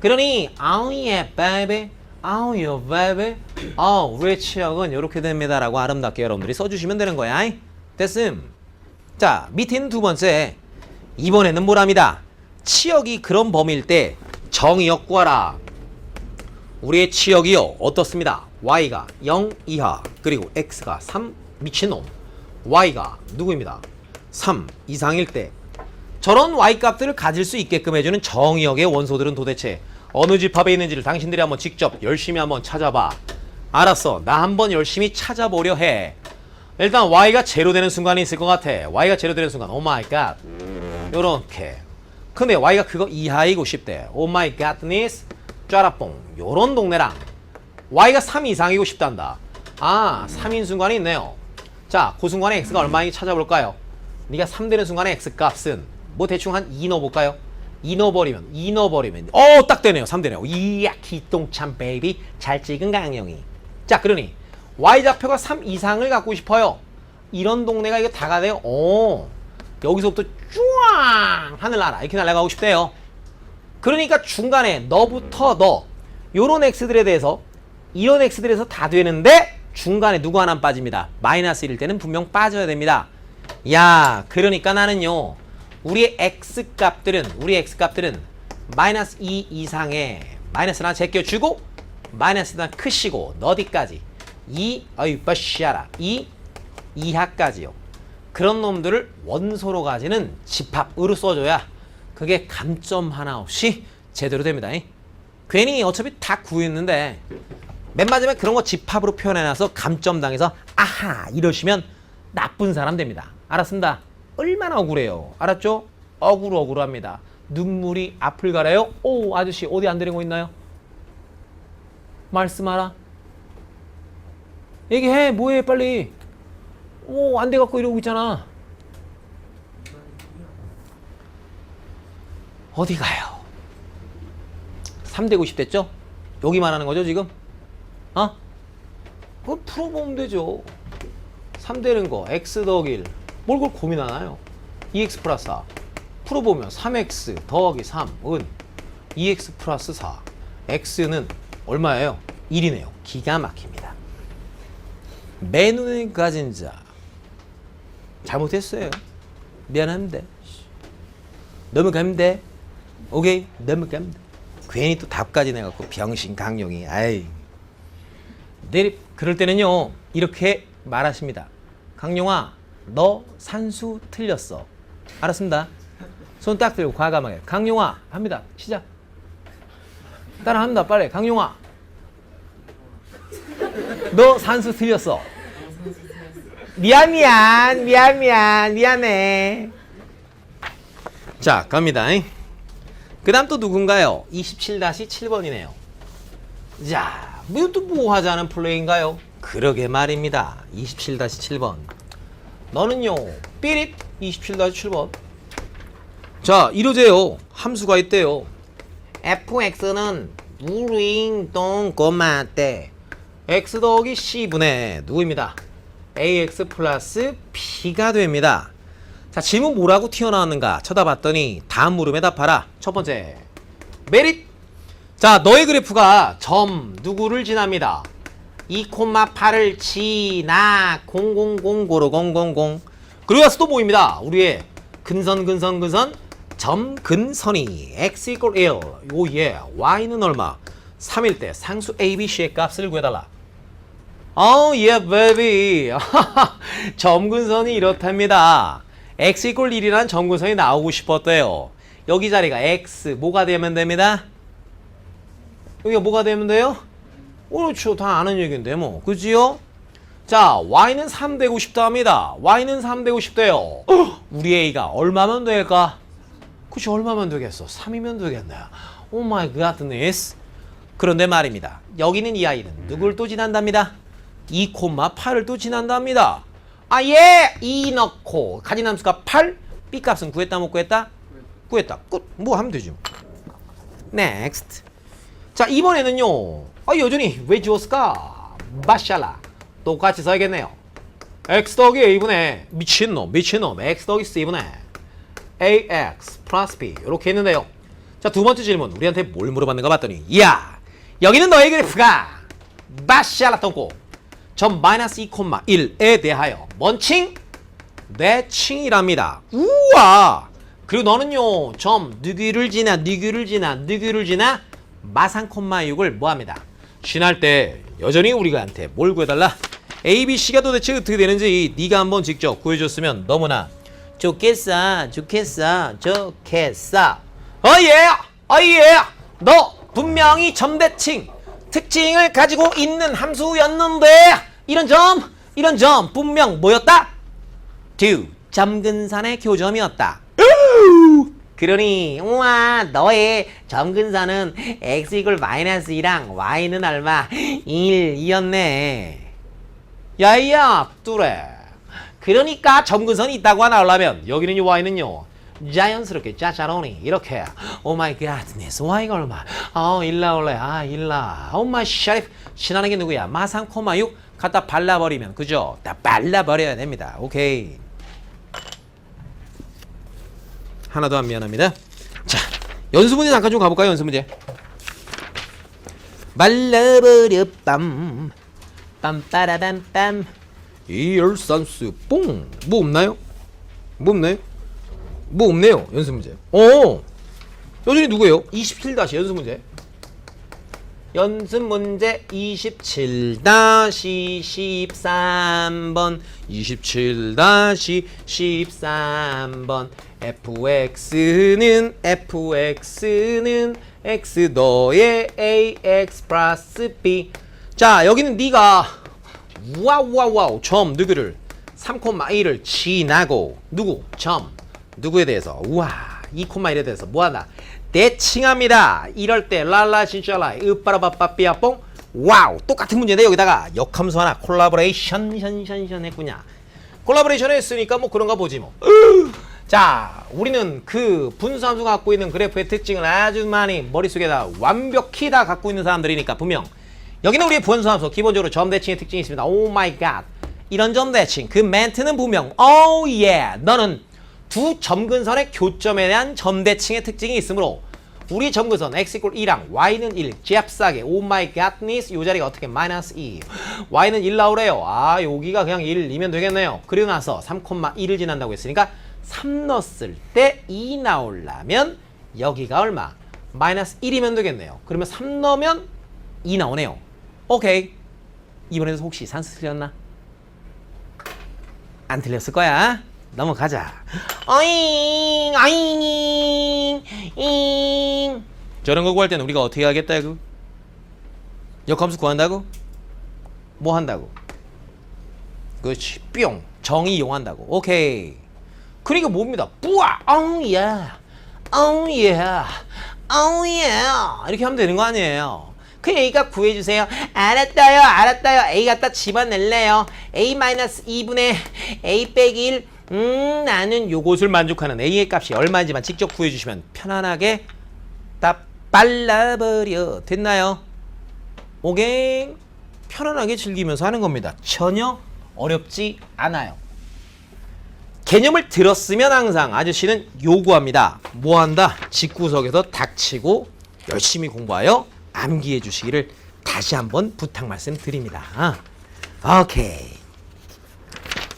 [SPEAKER 1] 그러니 yeah baby yeah baby 우리의 치역은 이렇게 됩니다 라고 아름답게 여러분들이 써주시면 되는 거야. 됐음. 자, 밑에 있는 두 번째 이번에는 뭐랍니다. 치역이 그런 범위일 때 정의역 구하라. 우리의 치역이요 어떻습니다. y가 0 이하 그리고 x가 3 미친놈 y가 누구입니다. 3 이상일 때 저런 y값들을 가질 수 있게끔 해주는 정의역의 원소들은 도대체 어느 집합에 있는지를 당신들이 한번 직접 열심히 한번 찾아봐. 알았어. 나 한번 열심히 찾아보려 해. 일단 y가 제로 되는 순간이 있을 것 같아. y가 제로 되는 순간. 오 마이 갓. 요렇게. 근데 y가 그거 이하이고 싶대. 오 마이 갓니스. 쫘라뽕. 요런 동네랑 y가 3 이상이고 싶단다. 아, 3인 순간이 있네요. 자, 그 순간에 x가 얼마인지 찾아볼까요? 네가 3 되는 순간에 x 값은 뭐 대충 한 2 넣어볼까요? 2 넣어버리면 딱 되네요. 3 되네요. 이야, 기똥참 베이비. 잘 찍은 강영이. 자, 그러니 y좌표가 3 이상을 갖고 싶어요. 이런 동네가 이거 다가 돼요. 여기서부터 쭈앙 하늘 나라 이렇게 날아가고 싶대요. 그러니까 중간에 너부터 너 요런 x들에 대해서 이런 x들에서 다 되는데 중간에 누구 하나 빠집니다. 마이너스 1일 때는 분명 빠져야 됩니다. 야, 그러니까 나는요, 우리 x값들은 마이너스 2 이상에 마이너스 하나 제껴주고 마이너스 하나 크시고 너디까지 2 이하까지요. 그런 놈들을 원소로 가지는 집합으로 써줘야 그게 감점 하나 없이 제대로 됩니다. 괜히 어차피 다 구했는데 맨 마지막에 그런 거 집합으로 표현해놔서 감점 당해서 아하 이러시면 나쁜 사람 됩니다. 알았습니다. 얼마나 억울해요. 알았죠? 억울합니다. 눈물이 앞을 가려요. 오, 아저씨 어디 안 되는 거 있나요? 말씀하라. 얘기해. 뭐해 빨리. 오, 안 돼갖고 이러고 있잖아. 어디 가요? 3 되고 싶댔죠? 여기 말하는 거죠 지금? 그걸 풀어보면 되죠. 3 되는 거 x 더하기 1 뭘 그걸 고민하나요? 2x 플러스 4 풀어보면 3x 더하기 3은 2x 플러스 4 x는 얼마예요? 1이네요. 기가 막힙니다. 맨눈에 가진 자 잘못했어요. 미안합니다. 넘어가면 돼. 오케이, 넘어가면 돼. 괜히 또 답까지 내갖고 병신 강령이. 아이. 네, 그럴 때는요 이렇게 말하십니다. 강용아, 너 산수 틀렸어. 알았습니다. 손 딱 들고 과감하게 강용아 합니다. 시작. 따라합니다. 빨리. 강용아, 너 산수 틀렸어. 미안해. 자, 갑니다. 그 다음 또 누군가요? 27-7번이네요. 자, 이것도 뭐 하자는 플레이인가요? 그러게 말입니다. 27-7번. 너는요, 삐릿 27-7번. 자, 이러재요. 함수가 있대요. fx는 무링동 꼬마 때 x 더하기 c분의 누구입니다? ax 플러스 b가 됩니다. 자, 질문 뭐라고 튀어나왔는가 쳐다봤더니 다음 물음에 답하라. 첫 번째, 메릿. 자, 너의 그래프가 점 누구를 지납니다. 2,8을 지나 000고로 000. 그리고 와서 또 보입니다. 우리의 근선 점 근선이 x = 1. 오예. y는 얼마? 3일 때 상수 ABC의 값을 구해달라. 예, 베이비. 점근선이 이렇답니다. x = 1이라는 점근선이 나오고 싶었대요. 여기 자리가 x 뭐가 되면 됩니다? 여기가 뭐가 되면 돼요? 그렇죠. 다 아는 얘기인데 뭐. 그지요? 자, y는 3 되고 싶다 합니다. y는 3 되고 싶대요. 우리 a가 얼마면 될까? 그치, 얼마면 되겠어? 3이면 되겠네. 오 마이 갓니스. 그런데 말입니다. 여기는 이 아이는 누굴 또 지난답니다. 2,8을 또 지난답니다. 아, 예! 2 넣고 가진함수가 8. b값은 구했다 못 구했다? 구했다. 끝. 뭐 하면 되죠. 넥스트. 자, 이번에는요. 여전히 왜 지웠을까? 마샬라. 똑같이 써야겠네요. x 더하기 a분의 미친놈 x 더하기 c분의 ax 플러스 b 이렇게 했는데요. 자, 두 번째 질문. 우리한테 뭘 물어봤는가 봤더니 야, 여기는 너의 그래프가 마샬라 똥꼬 점 마이너스 2,1에 대하여 뭔 칭? 내 칭이랍니다. 우와. 그리고 너는요 점 누구를 지나 마상 콤마 6을 뭐합니다. 쉰할 때 여전히 우리가한테 뭘 구해달라? ABC가 도대체 어떻게 되는지 네가 한번 직접 구해줬으면 너무나 좋겠어. 예. 너 분명히 점대칭 특징을 가지고 있는 함수였는데 이런 점 이런 점 분명 뭐였다? 두 점근선의 교점이었다. 그러니 우와 너의 점근선은 x 이퀄 마이너스 2랑 y는 얼마? 1이었네. 야이야 뚜레. 그러니까 점근선이 있다고 나오려면 여기는요 y는요 자연스럽게 짜짜로니 이렇게 오 마이 갓네스 y가 얼마? 일 나올래. 일 나. 엄마 샤리프 신하는 게 누구야? 마 3,6 갖다 발라버리면 그죠? 다 발라버려야 됩니다. 오케이. 하나 더 안 미안합니다. 자, 연수 문제 잠깐 좀 가볼까요? 연수 문제. 말라버려 빰 빰빠라밤빰 이열산수 뽕. 뭐 없나요? 뭐 없나요? 뭐 없네요. 연수 문제. 여전히 누구예요? 27 다시 연수 문제. 연습 문제 27-13번 27-13번 fx는 x 너의 ax 플러스 b. 자 여기는 네가 와우 점 누구를 3,1을 지나고 누구 점 누구에 대해서 우와 2,1에 대해서 뭐하나 대칭합니다. 이럴 때 랄라 진짜라 으빠라바빠삐아뽕 와우 똑같은 문제인데 여기다가 역함수 하나 콜라보레이션 션 했구냐. 콜라보레이션 했으니까 뭐 그런가 보지 뭐. 자 우리는 그 분수함수가 갖고 있는 그래프의 특징을 아주 많이 머릿속에다 완벽히 다 갖고 있는 사람들이니까 분명 여기는 우리의 분수함수 기본적으로 점대칭의 특징이 있습니다. 오 마이 갓 이런 점대칭 그 멘트는 분명 오 예 너는 두 점근선의 교점에 대한 점대칭의 특징이 있으므로 우리 점근선 x 이퀄 2랑 y는 1 잽싸게 오 마이 갓니스 요 자리가 어떻게 마이너스 2 y는 1 나오래요. 여기가 그냥 1이면 되겠네요. 그리고 나서 3,1을 지난다고 했으니까 3 넣었을 때 2 나오려면 여기가 얼마? 마이너스 1이면 되겠네요. 그러면 3 넣으면 2 나오네요. 오케이. 이번에도 혹시 산수 틀렸나? 안 틀렸을 거야. 넘어가자. 어잉 저런 거 구할 때는 우리가 어떻게 하겠다고? 역함수 구한다고? 뭐 한다고? 그렇지 뿅 정의 이용한다고. 오케이. 그러니까 뭡니다. 뿌아 이렇게 하면 되는 거 아니에요. 그 A값 구해주세요. 알았어요. A 갖다 집어낼래요. A-2분의 A 빼기 1 나는 요것을 만족하는 A의 값이 얼마인지만 직접 구해주시면 편안하게 다 발라버려. 됐나요? 오케이. 편안하게 즐기면서 하는 겁니다. 전혀 어렵지 않아요. 개념을 들었으면 항상 아저씨는 요구합니다. 뭐한다? 집구석에서 닥치고 열심히 공부하여 암기해 주시기를 다시 한번 부탁 말씀드립니다. 오케이.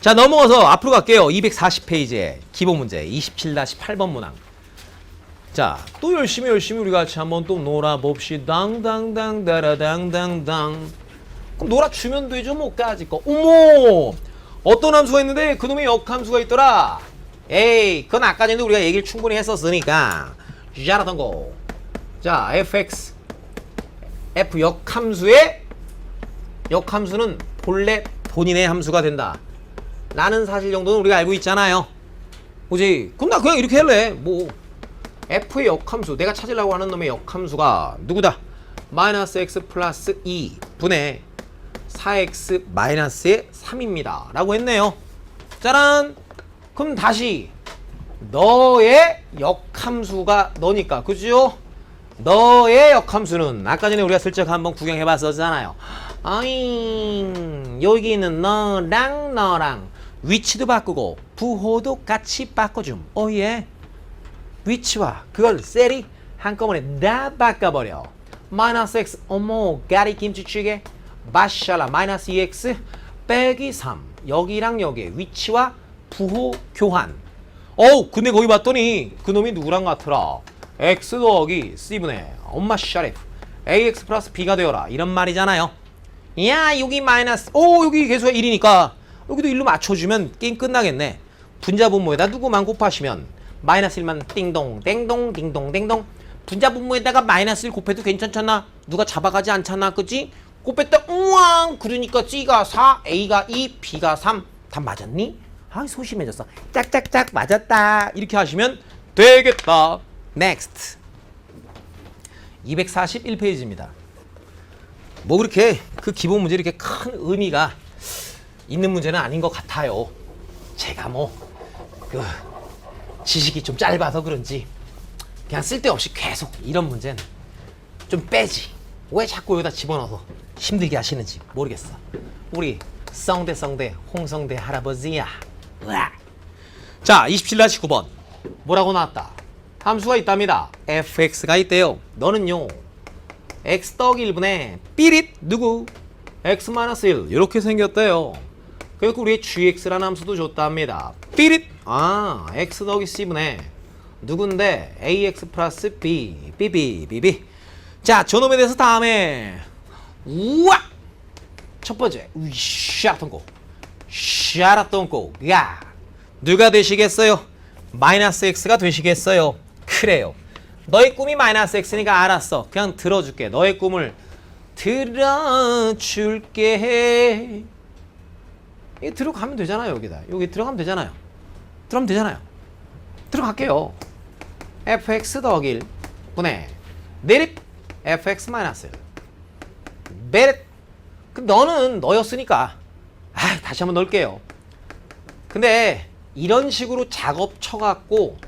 [SPEAKER 1] 자 넘어가서 앞으로 갈게요. 240페이지에 기본 문제 27-8번 문항. 자 또 열심히 우리 같이 한번 또 놀아봅시다. 당당당 다라당당당. 그럼 놀아주면 되죠 뭐까지 거. 어머 어떤 함수가 있는데 그놈의 역함수가 있더라. 에이 그건 아까 전에 우리가 얘기를 충분히 했었으니까 잘하던 거. 자 fx f 역함수는 본래 본인의 함수가 된다 라는 사실 정도는 우리가 알고 있잖아요. 그지? 그럼 나 그냥 이렇게 할래. 뭐 f의 역함수 내가 찾으려고 하는 놈의 역함수가 누구다? 마이너스 x 플러스 2 분의 4x 마이너스의 3입니다 라고 했네요. 짜란. 그럼 다시 너의 역함수가 너니까 그죠? 너의 역함수는 아까 전에 우리가 슬쩍 한번 구경해 봤었잖아요. 여기 있는 너랑 위치도 바꾸고 부호도 같이 바꿔줌. 오예. 위치와 그걸 셀이 한꺼번에 다 바꿔버려. 마이너스 x 어머 가리 김치찌개 마샬라 마이너스 2x 빼기 3 여기랑 여기의 위치와 부호 교환. 근데 거기 봤더니 그놈이 누구랑 같더라. x 더하기 c분의 엄마 샤리프 ax 플러스 b가 되어라 이런 말이잖아요. 야 여기 마이너스 여기 개수가 1이니까 여기도 1로 맞춰주면 게임 끝나겠네. 분자분모에다 누구만 곱하시면 마이너스 1만 띵동 땡동 띵동 땡동. 분자분모에다가 마이너스 1 곱해도 괜찮잖아. 누가 잡아가지 않잖아 그치? 곱했다 우왕 그러니까 C가 4 A가 2 B가 3 답 맞았니? 아 소심해졌어. 짝짝짝 맞았다 이렇게 하시면 되겠다. Next 241페이지입니다. 뭐 그렇게 그 기본 문제 이렇게 큰 의미가 있는 문제는 아닌 것 같아요. 제가 뭐 그 지식이 좀 짧아서 그런지 그냥 쓸데없이 계속 이런 문제는 좀 빼지. 왜 자꾸 여기다 집어넣어서 힘들게 하시는지 모르겠어. 우리 썽대 홍성대 할아버지야. 으악. 자 27-9번 뭐라고 나왔다. 함수가 있답니다. fx가 있대요. 너는요 x 더하기 1분의 삐릿 누구? x-1 이렇게 생겼대요. 그리고 우리의 gx라는 함수도 줬답니다. 삐릿 x 더하기 c분의 누군데 ax 플러스 b bb 자 저놈에 대해서 다음에 우와 첫 번째 샤라똥꼬 야 누가 되시겠어요? 마이너스 x가 되시겠어요? 그래요. 너의 꿈이 마이너스 x니까 알았어. 그냥 들어줄게. 너의 꿈을 들어줄게. 이게 들어가면 되잖아요. 여기다. 여기 들어가면 되잖아요. 들어갈게요. fx 더하기 1 분의 내립 fx 마이너스 1 베렛. 너는 너였으니까 다시 한번 넣을게요. 근데 이런 식으로 작업 쳐갖고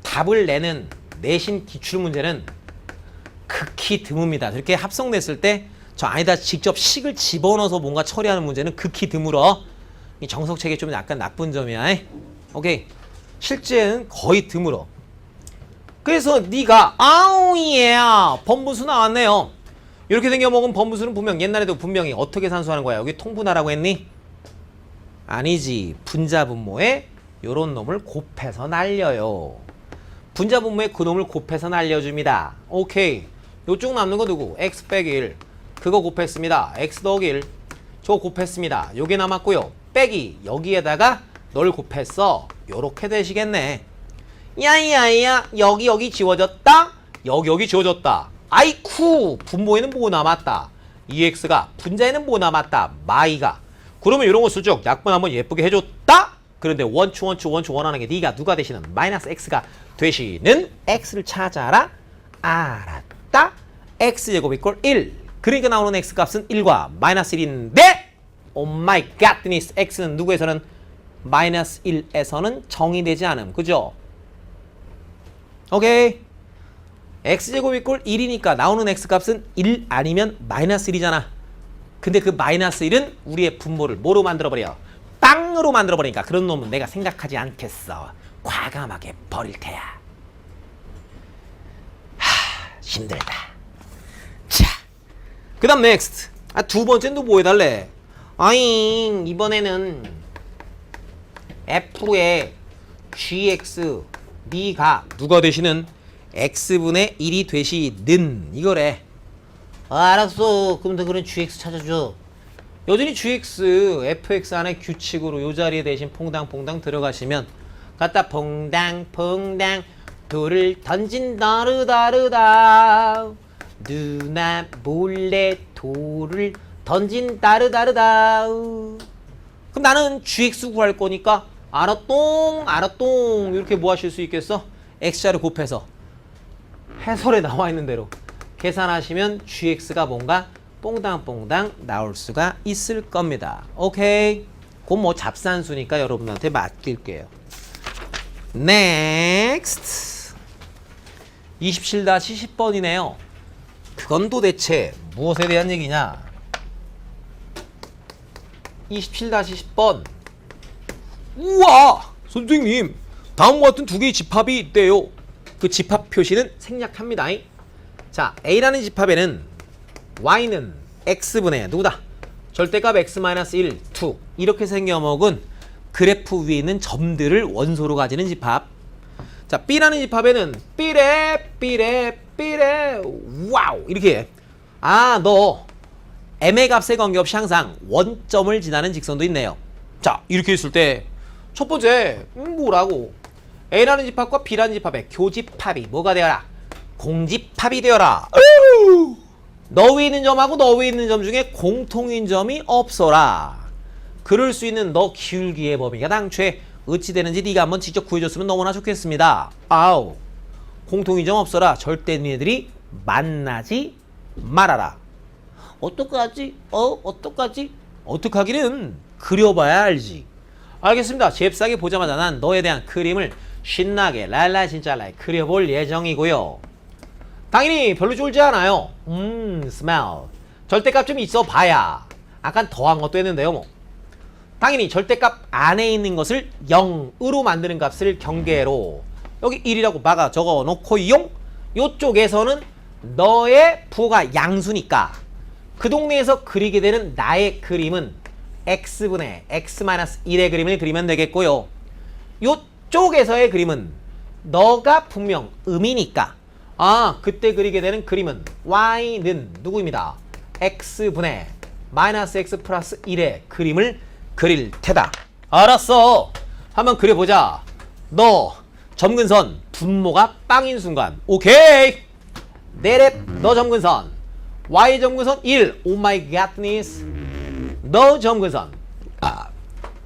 [SPEAKER 1] 답을 내는 내신 기출문제는 극히 드뭅니다. 그렇게 합성됐을 때 저 안에다 직접 식을 집어넣어서 뭔가 처리하는 문제는 극히 드물어. 이 정석책이 좀 약간 나쁜 점이야. 오케이. 실제는 거의 드물어. 그래서 네가 번분수 나왔네요. 이렇게 생겨먹은 번분수는 분명 옛날에도 분명히 어떻게 산수하는 거야? 여기 통분하라고 했니? 아니지. 분자분모에 요런 놈을 곱해서 날려요. 분자분모에 그 놈을 곱해서 날려줍니다. 오케이. 요쪽 남는 거 누구? x 빼기 1 그거 곱했습니다. x 더하기 1 저거 곱했습니다. 요게 남았고요. 빼기 여기에다가 널 곱했어. 요렇게 되시겠네. 야야야 여기 지워졌다. 여기 지워졌다. 아이쿠 분모에는 뭐 남았다. 2x가 분자에는 뭐 남았다. 마이가. 그러면 이런 거 수적 약분 한번 예쁘게 해줬다. 그런데 원추 원하는 게 네가 누가 되시는 마이너스 x가 되시는 x를 찾아라. 알았다. x제곱 이꼴 1. 그러니까 나오는 x값은 1과 마이너스 1인데 오 마이 갓니스 x는 누구에서는 마이너스 1에서는 정의되지 않음. 그죠? 오케이. x제곱 이꼴 1이니까 나오는 x값은 1 아니면 마이너스 1이잖아. 근데 그 마이너스 1은 우리의 분모를 뭐로 만들어버려? 빵으로 만들어버리니까 그런 놈은 내가 생각하지 않겠어. 과감하게 버릴 테야. 힘들다. 자, 그 다음 넥스트. 두 번째는 또 뭐 해달래? 아잉 이번에는 f의 gx 네가 누가 되시는 x분의 1이 되시는 이거래. 알았어. 그럼 너 그런 gx 찾아줘. 여전히 gx fx 안에 규칙으로 요 자리에 대신 퐁당퐁당 들어가시면 갖다 퐁당퐁당 돌을 던진다르다르다 누나 몰래 돌을 던진다르다르다. 그럼 나는 gx 구할 거니까 알았똥 이렇게 뭐 하실 수 있겠어? x자를 곱해서 해설에 나와 있는 대로 계산하시면 gx가 뭔가 뽕당뽕당 나올 수가 있을 겁니다. 오케이. 그건 뭐 잡산수니까 여러분한테 맡길게요. Next 27-10번이네요. 그건 도대체 무엇에 대한 얘기냐? 27-10번. 우와! 선생님 다음과 같은 두 개의 집합이 있대요. 그 집합 표시는 생략합니다. 자, A라는 집합에는 Y는 X분의 누구다? 절대값 X-1, 2 이렇게 생겨먹은 그래프 위에 있는 점들을 원소로 가지는 집합. 자, B라는 집합에는 삐래 와우 이렇게 너 M의 값에 관계없이 항상 원점을 지나는 직선도 있네요. 자, 이렇게 있을 때 첫 번째 뭐라고? A라는 집합과 B라는 집합의 교집합이 뭐가 되어라? 공집합이 되어라. 너 위에 있는 점하고 너 위에 있는 점 중에 공통인 점이 없어라. 그럴 수 있는 너 기울기의 범위가 당초에 어찌 되는지 네가 한번 직접 구해줬으면 너무나 좋겠습니다. 아우. 공통인 점 없어라. 절대 니네들이 만나지 말아라. 어떡하지? 어떡하지? 어떡하기는 그려봐야 알지. 알겠습니다. 잽싸게 보자마자 난 너에 대한 그림을 신나게 랄라진짜라에 그려볼 예정이고요. 당연히 별로 쫄지 않아요. smell. 절대값 좀 있어 봐야 약간 더한 것도 했는데요. 뭐 당연히 절대값 안에 있는 것을 0으로 만드는 값을 경계로 여기 1이라고 막아 적어 놓고용. 요쪽에서는 너의 부호가 양수니까 그 동네에서 그리게 되는 나의 그림은 x분의 x-1의 그림을 그리면 되겠고요. 요쪽에서의 그림은 너가 분명 음이니까 그때 그리게 되는 그림은 y는 누구입니다. x분의 x 플러스 1의 그림을 그릴 테다. 알았어. 한번 그려보자. 너 점근선 분모가 빵인 순간 오케이. 내랩 너 점근선 y 점근선 1. 오 마이 갓니스. 너 점근선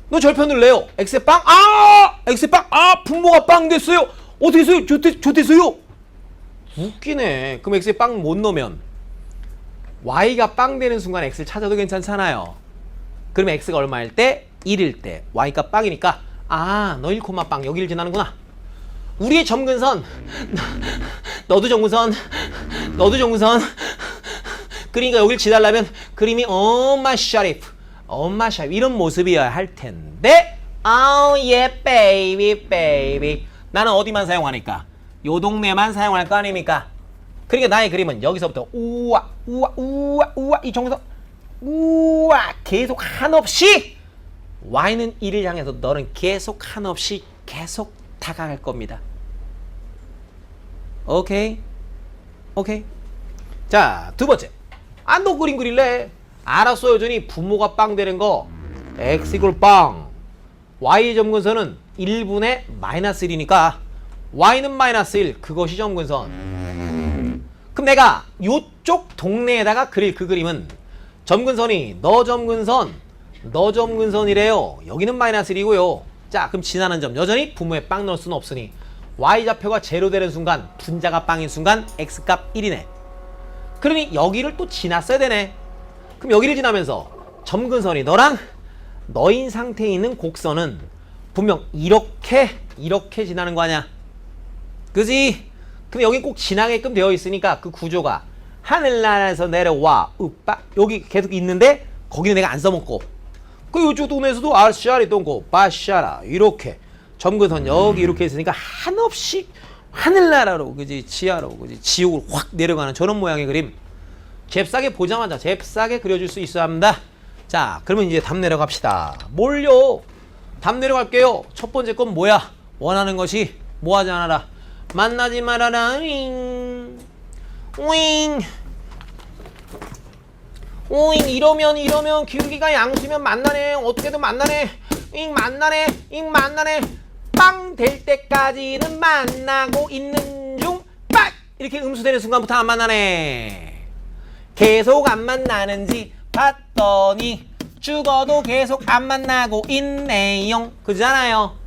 [SPEAKER 1] 너 절편을 내요. x의 빵 x의 빵 분모가 빵 됐어요. 어떻게 했어요? 좋댔어요. 웃기네. 그럼 x의 빵 못 넣으면 y가 빵 되는 순간 x를 찾아도 괜찮잖아요. 그러면 x가 얼마일 때? 1일 때 y가 빵이니까 너 1, 빵 여기를 지나는구나. 우리의 점근선 너도 점근선 그러니까 여길 지나려면 그림이 엄마 샤리프 이런 모습이어야 할 텐데 예 베이비 나는 어디만 사용하니까 요 동네만 사용할 거 아닙니까? 그러니까 나의 그림은 여기서부터 우와 이 정도 계속 한없이 y는 1을 향해서 너는 계속 한없이 계속 다가갈 겁니다. 오케이. 자, 두 번째. 너 그림 그릴래? 알았어. 여전히 분모가 빵 되는 거 x 이퀄 빵. y 점근선은 1분의 마이너스 1이니까 y는 마이너스 1. 그것이 점근선. 그럼 내가 요쪽 동네에다가 그릴 그 그림은 점근선이 너 점근선이래요. 여기는 마이너스 1이고요. 자, 그럼 지나는 점 여전히 분모에 빵 넣을 수는 없으니 y좌표가 제로 되는 순간 분자가 빵인 순간 x값 1이네. 그러니 여기를 또 지났어야 되네. 그럼 여기를 지나면서 점근선이 너랑 너인 상태에 있는 곡선은 분명 이렇게 지나는 거 아니야. 그지? 근데 여기 꼭 지나게끔 되어 있으니까 그 구조가 하늘나라에서 내려와 여기 계속 있는데 거기는 내가 안 써먹고 그 요쪽 동네에서도 알샤리 동고 바샤라 이렇게 점근선 여기 이렇게 있으니까 한없이 하늘나라로 그지 지하로 그지 지옥으로 확 내려가는 저런 모양의 그림 잽싸게 보자마자 잽싸게 그려줄 수 있어야 합니다. 자, 그러면 이제 답 내려갑시다. 뭘요? 답 내려갈게요. 첫 번째 건 뭐야? 원하는 것이 뭐하지 않아라. 만나지 말아라. 윙. 이러면 기울기가 양수면 만나네. 어떻게든 만나네. 만나네. 빵 될 때까지는 만나고 있는 중. 빡! 이렇게 음수되는 순간부터 안 만나네. 계속 안 만나는지 봤더니 죽어도 계속 안 만나고 있네요. 그잖아요.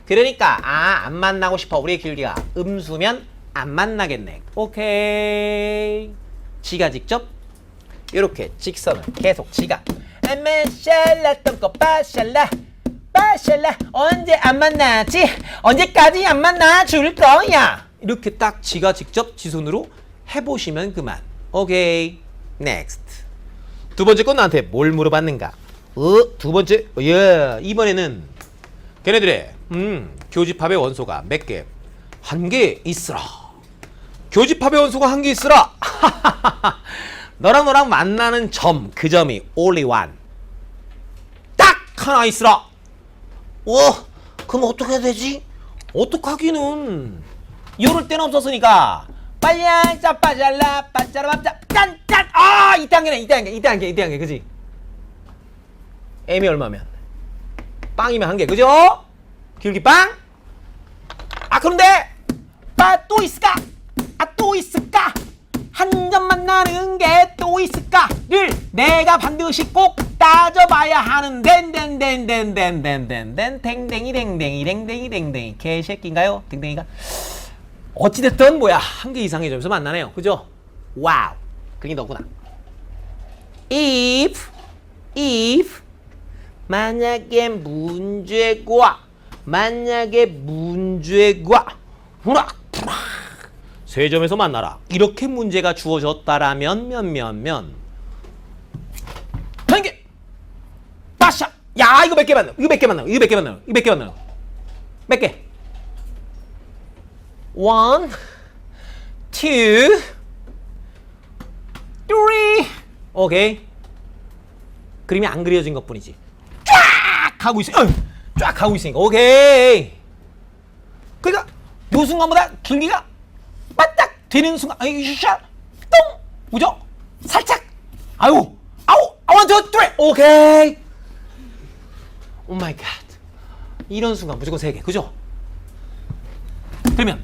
[SPEAKER 1] 그러니까 안 만나고 싶어. 우리의 기울기가 음수면 안 만나겠네. 오케이. 지가 직접 이렇게 직선을 계속 지가 샬라 똥꼬 빠샬라 언제 안 만나지? 언제까지 안 만나 줄 거야? 이렇게 딱 지가 직접 지손으로 해보시면 그만. 오케이. 넥스트. 두 번째 건 나한테 뭘 물어봤는가? 두 번째 이번에는 걔네들의 교집합의 원소가 몇 개? 한 개 있으라. 교집합의 원소가 한 개 있으라. 너랑 만나는 점, 그 점이 only one. 딱 하나 있으라. 그럼 어떻게 해야 되지? 어떡하기는 이럴 때는 없었으니까 빨리 짜빠잘라 빠짜라밥짜 짠짠. 이 단계 그지? m이 얼마면? 빵이면 한 개, 그죠? 기울기 빵. 그런데 또 있을까? 한 점만 나는 게 또 있을까를 내가 반드시 꼭 따져봐야 하는 댕댕댕댕댕댕댕댕 댕댕이 댕댕이 댕댕이 댕댕이 개새끼인가요? 댕댕이가 어찌됐든 뭐야 한 개 이상의 점수 만나네요. 그죠? 와우 그게 너구나. if 만약에 문제과 후락 세 점에서 만나라 이렇게 문제가 주어졌다라면 한 개 빠샤 야 이거 몇 개 만나 이거 몇 개 만나 몇 개 1 2 3 오케이 그림이 안 그려진 것 뿐이지 쫙 하고 있으니까 오케이 그러니까 요 순간보다 길기가 바짝 되는 순간 샤 똥 뭐죠? 살짝 아우 원, 투, 쓰리 오케이 오 마이 갓 이런 순간 무조건 3개 그죠? 그러면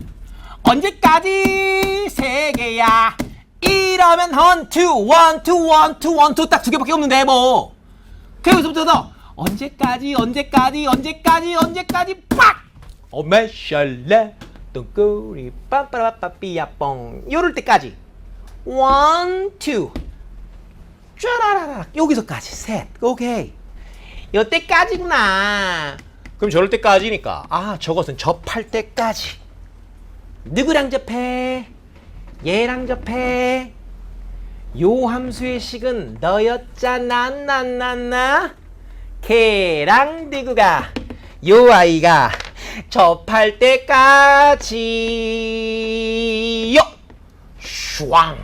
[SPEAKER 1] 언제까지 3개야 이러면 원, 투 딱 2개밖에 없는데 뭐 여기서부터 언제까지 팍 오메샬레 똥꼬리 빰빠라빠삐야뽕 요럴 때까지 1, 2 쫘라라락 여기서까지 셋 오케이 요때까지구나 그럼 저럴 때까지니까 아 저것은 접할 때까지 누구랑 접해 얘랑 접해 요 함수의 식은 너였잖아 나나나 걔랑 누구가 요 아이가 접할 때까지요 슈왕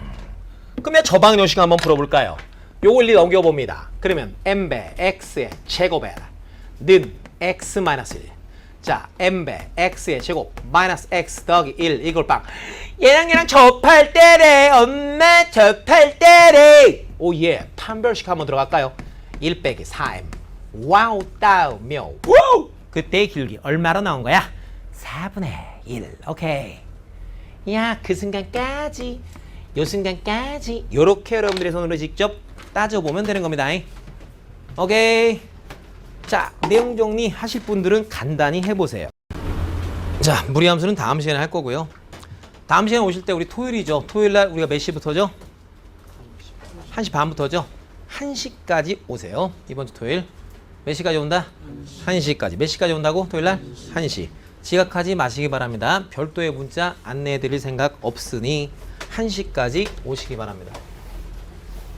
[SPEAKER 1] 그러면 저방 요식 한번 풀어볼까요? 요 원리 넘겨봅니다. 그러면 m배 x의 제곱에 는 x 마이너스 1 자 m배 x의 제곱 마이너스 x 더하기 1 이걸 빵 얘랑 접할 때래 엄마 접할 때래 오예 판별식 한번 들어갈까요? 1 빼기 4m 와우 따우 묘 와우 그때의 길기 얼마로 나온 거야? 4분의 1 오케이 야 그 순간까지 요 순간까지 요렇게 여러분들의 손으로 직접 따져보면 되는 겁니다. 오케이 자 내용 정리 하실 분들은 간단히 해보세요. 자 무리함수는 다음 시간에 할 거고요. 다음 시간에 오실 때 우리 토요일이죠. 토요일날 우리가 몇 시부터죠? 1시 반부터죠. 1시까지 오세요. 이번 주 토요일 몇 시까지 온다? 1시까지. 몇 시까지 온다고? 토요일날? 1시. 지각하지 마시기 바랍니다. 별도의 문자 안내해드릴 생각 없으니 1시까지 오시기 바랍니다.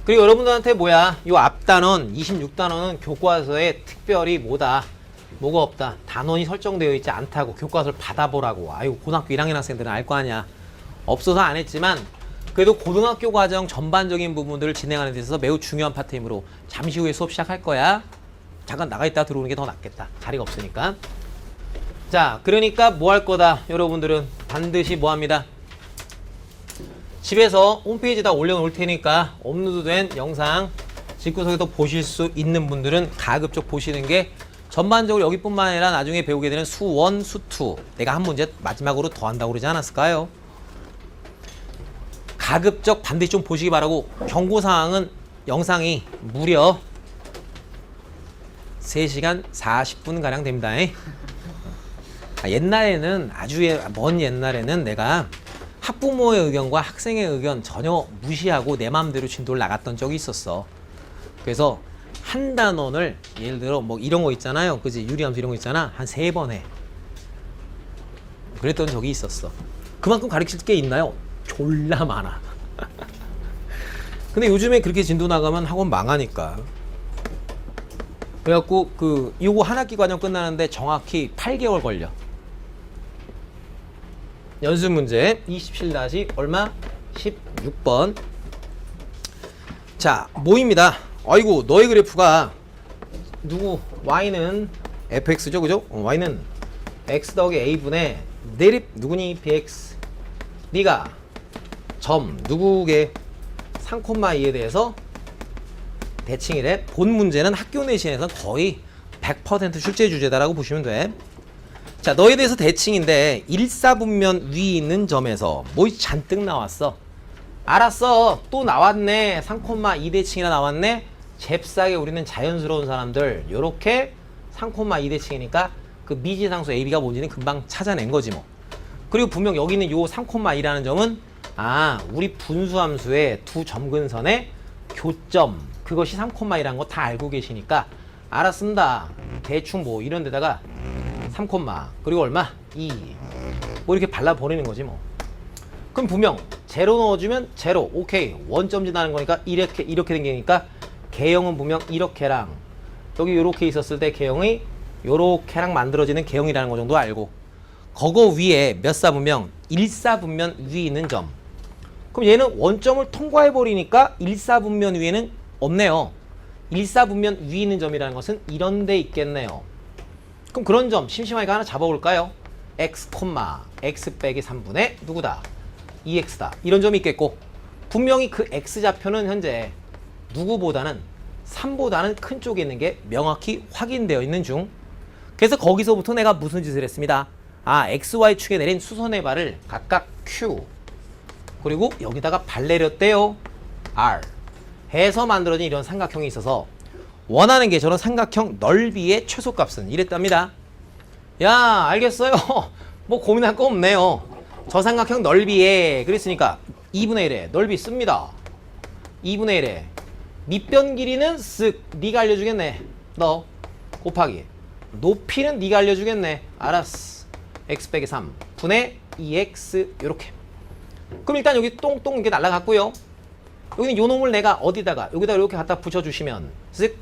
[SPEAKER 1] 그리고 여러분들한테 뭐야? 이 앞단원, 26단원은 교과서에 특별히 뭐가 없다. 단원이 설정되어 있지 않다고 교과서를 받아보라고. 아유 고등학교 1학년 학생들은 알 거 아니야. 없어서 안 했지만 그래도 고등학교 과정 전반적인 부분들을 진행하는 데 있어서 매우 중요한 파트이므로 잠시 후에 수업 시작할 거야. 잠깐 나가 있다 들어오는 게 더 낫겠다. 자리가 없으니까. 자, 그러니까 뭐 할 거다. 여러분들은 반드시 뭐 합니다. 집에서 홈페이지에다 올려놓을 테니까 업로드된 영상 집구석에도 보실 수 있는 분들은 가급적 보시는 게 전반적으로 여기뿐만 아니라 나중에 배우게 되는 수 1, 수 2 내가 한 문제 마지막으로 더 한다고 그러지 않았을까요? 가급적 반드시 좀 보시기 바라고 경고사항은 영상이 무려 3시간 40분가량 됩니다. 옛날에는 아주 먼 옛날에는 내가 학부모의 의견과 학생의 의견 전혀 무시하고 내 마음대로 진도를 나갔던 적이 있었어. 그래서 한 단원을 예를 들어 뭐 이런 거 있잖아요. 그지? 유리함수 이런 거 있잖아. 한 3번 해. 그랬던 적이 있었어. 그만큼 가르칠 게 있나요? 졸라 많아. 근데 요즘에 그렇게 진도 나가면 학원 망하니까. 그래갖고 요거 한 학기 과정 끝나는데 정확히 8개월 걸려. 연습 문제 27 얼마? 16번. 자, 모입니다. 아이고, 너의 그래프가 누구? y는 fx죠, 그죠? y는 x 더하기 a분의 내립 누구니? bx. 네가 점 누구게 3,2에 대해서 대칭이래. 본 문제는 학교 내신에서 거의 100% 출제 주제다라고 보시면 돼. 자, 너에 대해서 대칭인데 일사분면 위 있는 점에서 뭐 잔뜩 나왔어. 알았어. 또 나왔네. 3,2대칭이나 나왔네. 잽싸게 우리는 자연스러운 사람들 요렇게 3,2대칭이니까 그 미지상수 AB가 뭔지는 금방 찾아낸 거지 뭐. 그리고 분명 여기 있는 요 3,2라는 점은 우리 분수함수의 두 점근선의 교점 그것이 3,2라는 거 다 알고 계시니까 알았습니다. 대충 뭐 이런 데다가 3, 그리고 얼마? 2 뭐 이렇게 발라버리는 거지 뭐. 그럼 분명 제로 넣어주면 제로 오케이 원점 지나는 거니까 이렇게 생기니까 개형은 분명 이렇게랑 여기 요렇게 있었을 때 개형이 요렇게랑 만들어지는 개형이라는 거 정도 알고 그거 위에 몇 사분면 1사분면 위에 있는 점. 그럼 얘는 원점을 통과해버리니까 1사분면 위에는 없네요. 1사분면 위에 있는 점이라는 것은 이런 데 있겠네요. 그럼 그런 점 심심하게 하나 잡아볼까요? x, x 빼기 3분의 누구다? 2x다. 이런 점이 있겠고 분명히 그 x좌표는 현재 누구보다는 3보다는 큰 쪽에 있는 게 명확히 확인되어 있는 중. 그래서 거기서부터 내가 무슨 짓을 했습니다. XY축에 내린 수선의 발을 각각 Q 그리고 여기다가 발 내렸대요. R 해서 만들어진 이런 삼각형이 있어서 원하는 게 저런 삼각형 넓이의 최소값은 이랬답니다. 야 알겠어요. 뭐 고민할 거 없네요. 저 삼각형 넓이에 그랬으니까 2분의 1에 넓이 씁니다. 2분의 1에 밑변 길이는 쓱 네가 알려주겠네. 너 곱하기 높이는 네가 알려주겠네. 알았어. x 빼기 3 분의 2x 요렇게. 그럼 일단 여기 똥똥 이렇게 날라갔고요. 여기는 요 놈을 내가 어디다가 여기다가 이렇게 갖다 붙여주시면 쓱.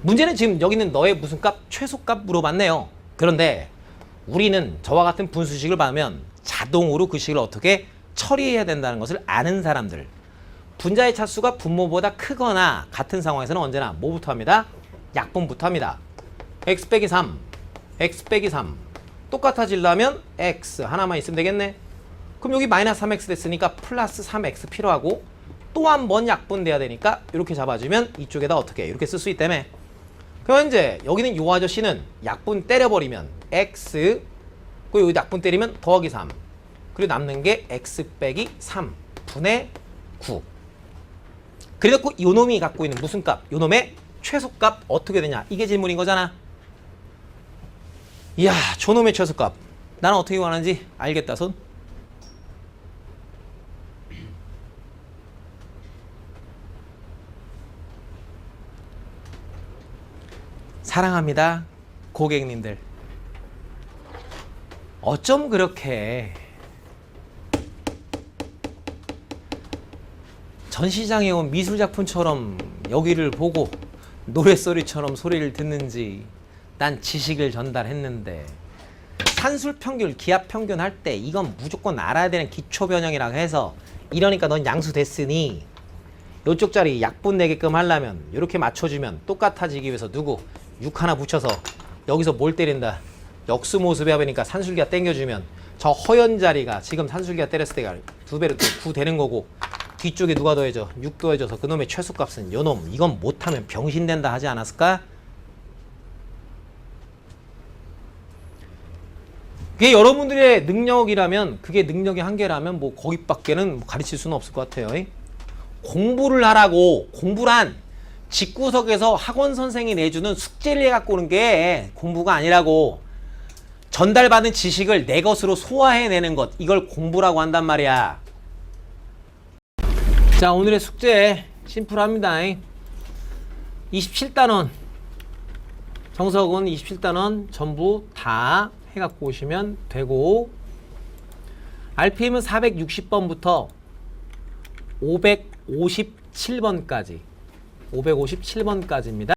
[SPEAKER 1] 문제는 지금 여기는 너의 무슨 값? 최소값 물어봤네요. 그런데 우리는 저와 같은 분수식을 받으면 자동으로 그 식을 어떻게 처리해야 된다는 것을 아는 사람들. 분자의 차수가 분모보다 크거나 같은 상황에서는 언제나 뭐부터 합니다? 약분부터 합니다. x 빼기 3 x 빼기 3 똑같아지려면 x 하나만 있으면 되겠네. 그럼 여기 마이너스 3x 됐으니까 플러스 3x 필요하고 또 한 번 약분돼야 되니까 이렇게 잡아주면 이쪽에다 어떻게 이렇게 쓸 수 있다며. 그럼 현재 여기는 요 아저씨는 약분 때려버리면 x 그리고 여기 약분 때리면 더하기 3 그리고 남는 게 x 빼기 3 분의 9. 그래갖고 요 놈이 갖고 있는 무슨 값? 요 놈의 최소값 어떻게 되냐? 이게 질문인 거잖아. 이야 저놈의 최소값 나는 어떻게 구하는지 알겠다 손. 사랑합니다 고객님들. 어쩜 그렇게 전시장에 온 미술작품처럼 여기를 보고 노랫소리처럼 소리를 듣는지 난 지식을 전달했는데 산술평균, 기하평균 할 때 이건 무조건 알아야 되는 기초변형이라고 해서 이러니까 넌 양수됐으니 요쪽 자리 약분 내게끔 하려면 이렇게 맞춰주면 똑같아지기 위해서 누구? 6 하나 붙여서 여기서 뭘 때린다? 역수 모습에 하니까 산술기가 땡겨주면 저 허연 자리가 지금 산술기가 때렸을 때가 2배로 9 되는 거고 뒤쪽에 누가 더해져? 6 더해져서 그놈의 최소값은 요놈. 이건 못하면 병신된다 하지 않았을까? 그게 여러분들의 능력이라면 그게 능력의 한계라면 뭐 거기밖에는 가르칠 수는 없을 것 같아요. 공부를 하라고. 공부란 집구석에서 학원 선생이 내주는 숙제를 해갖고 오는 게 공부가 아니라고. 전달받은 지식을 내 것으로 소화해내는 것, 이걸 공부라고 한단 말이야. 자 오늘의 숙제 심플합니다. 27단원 정석은 27단원 전부 다 해갖고 오시면 되고 RPM은 460번부터 557번까지 557번까지입니다.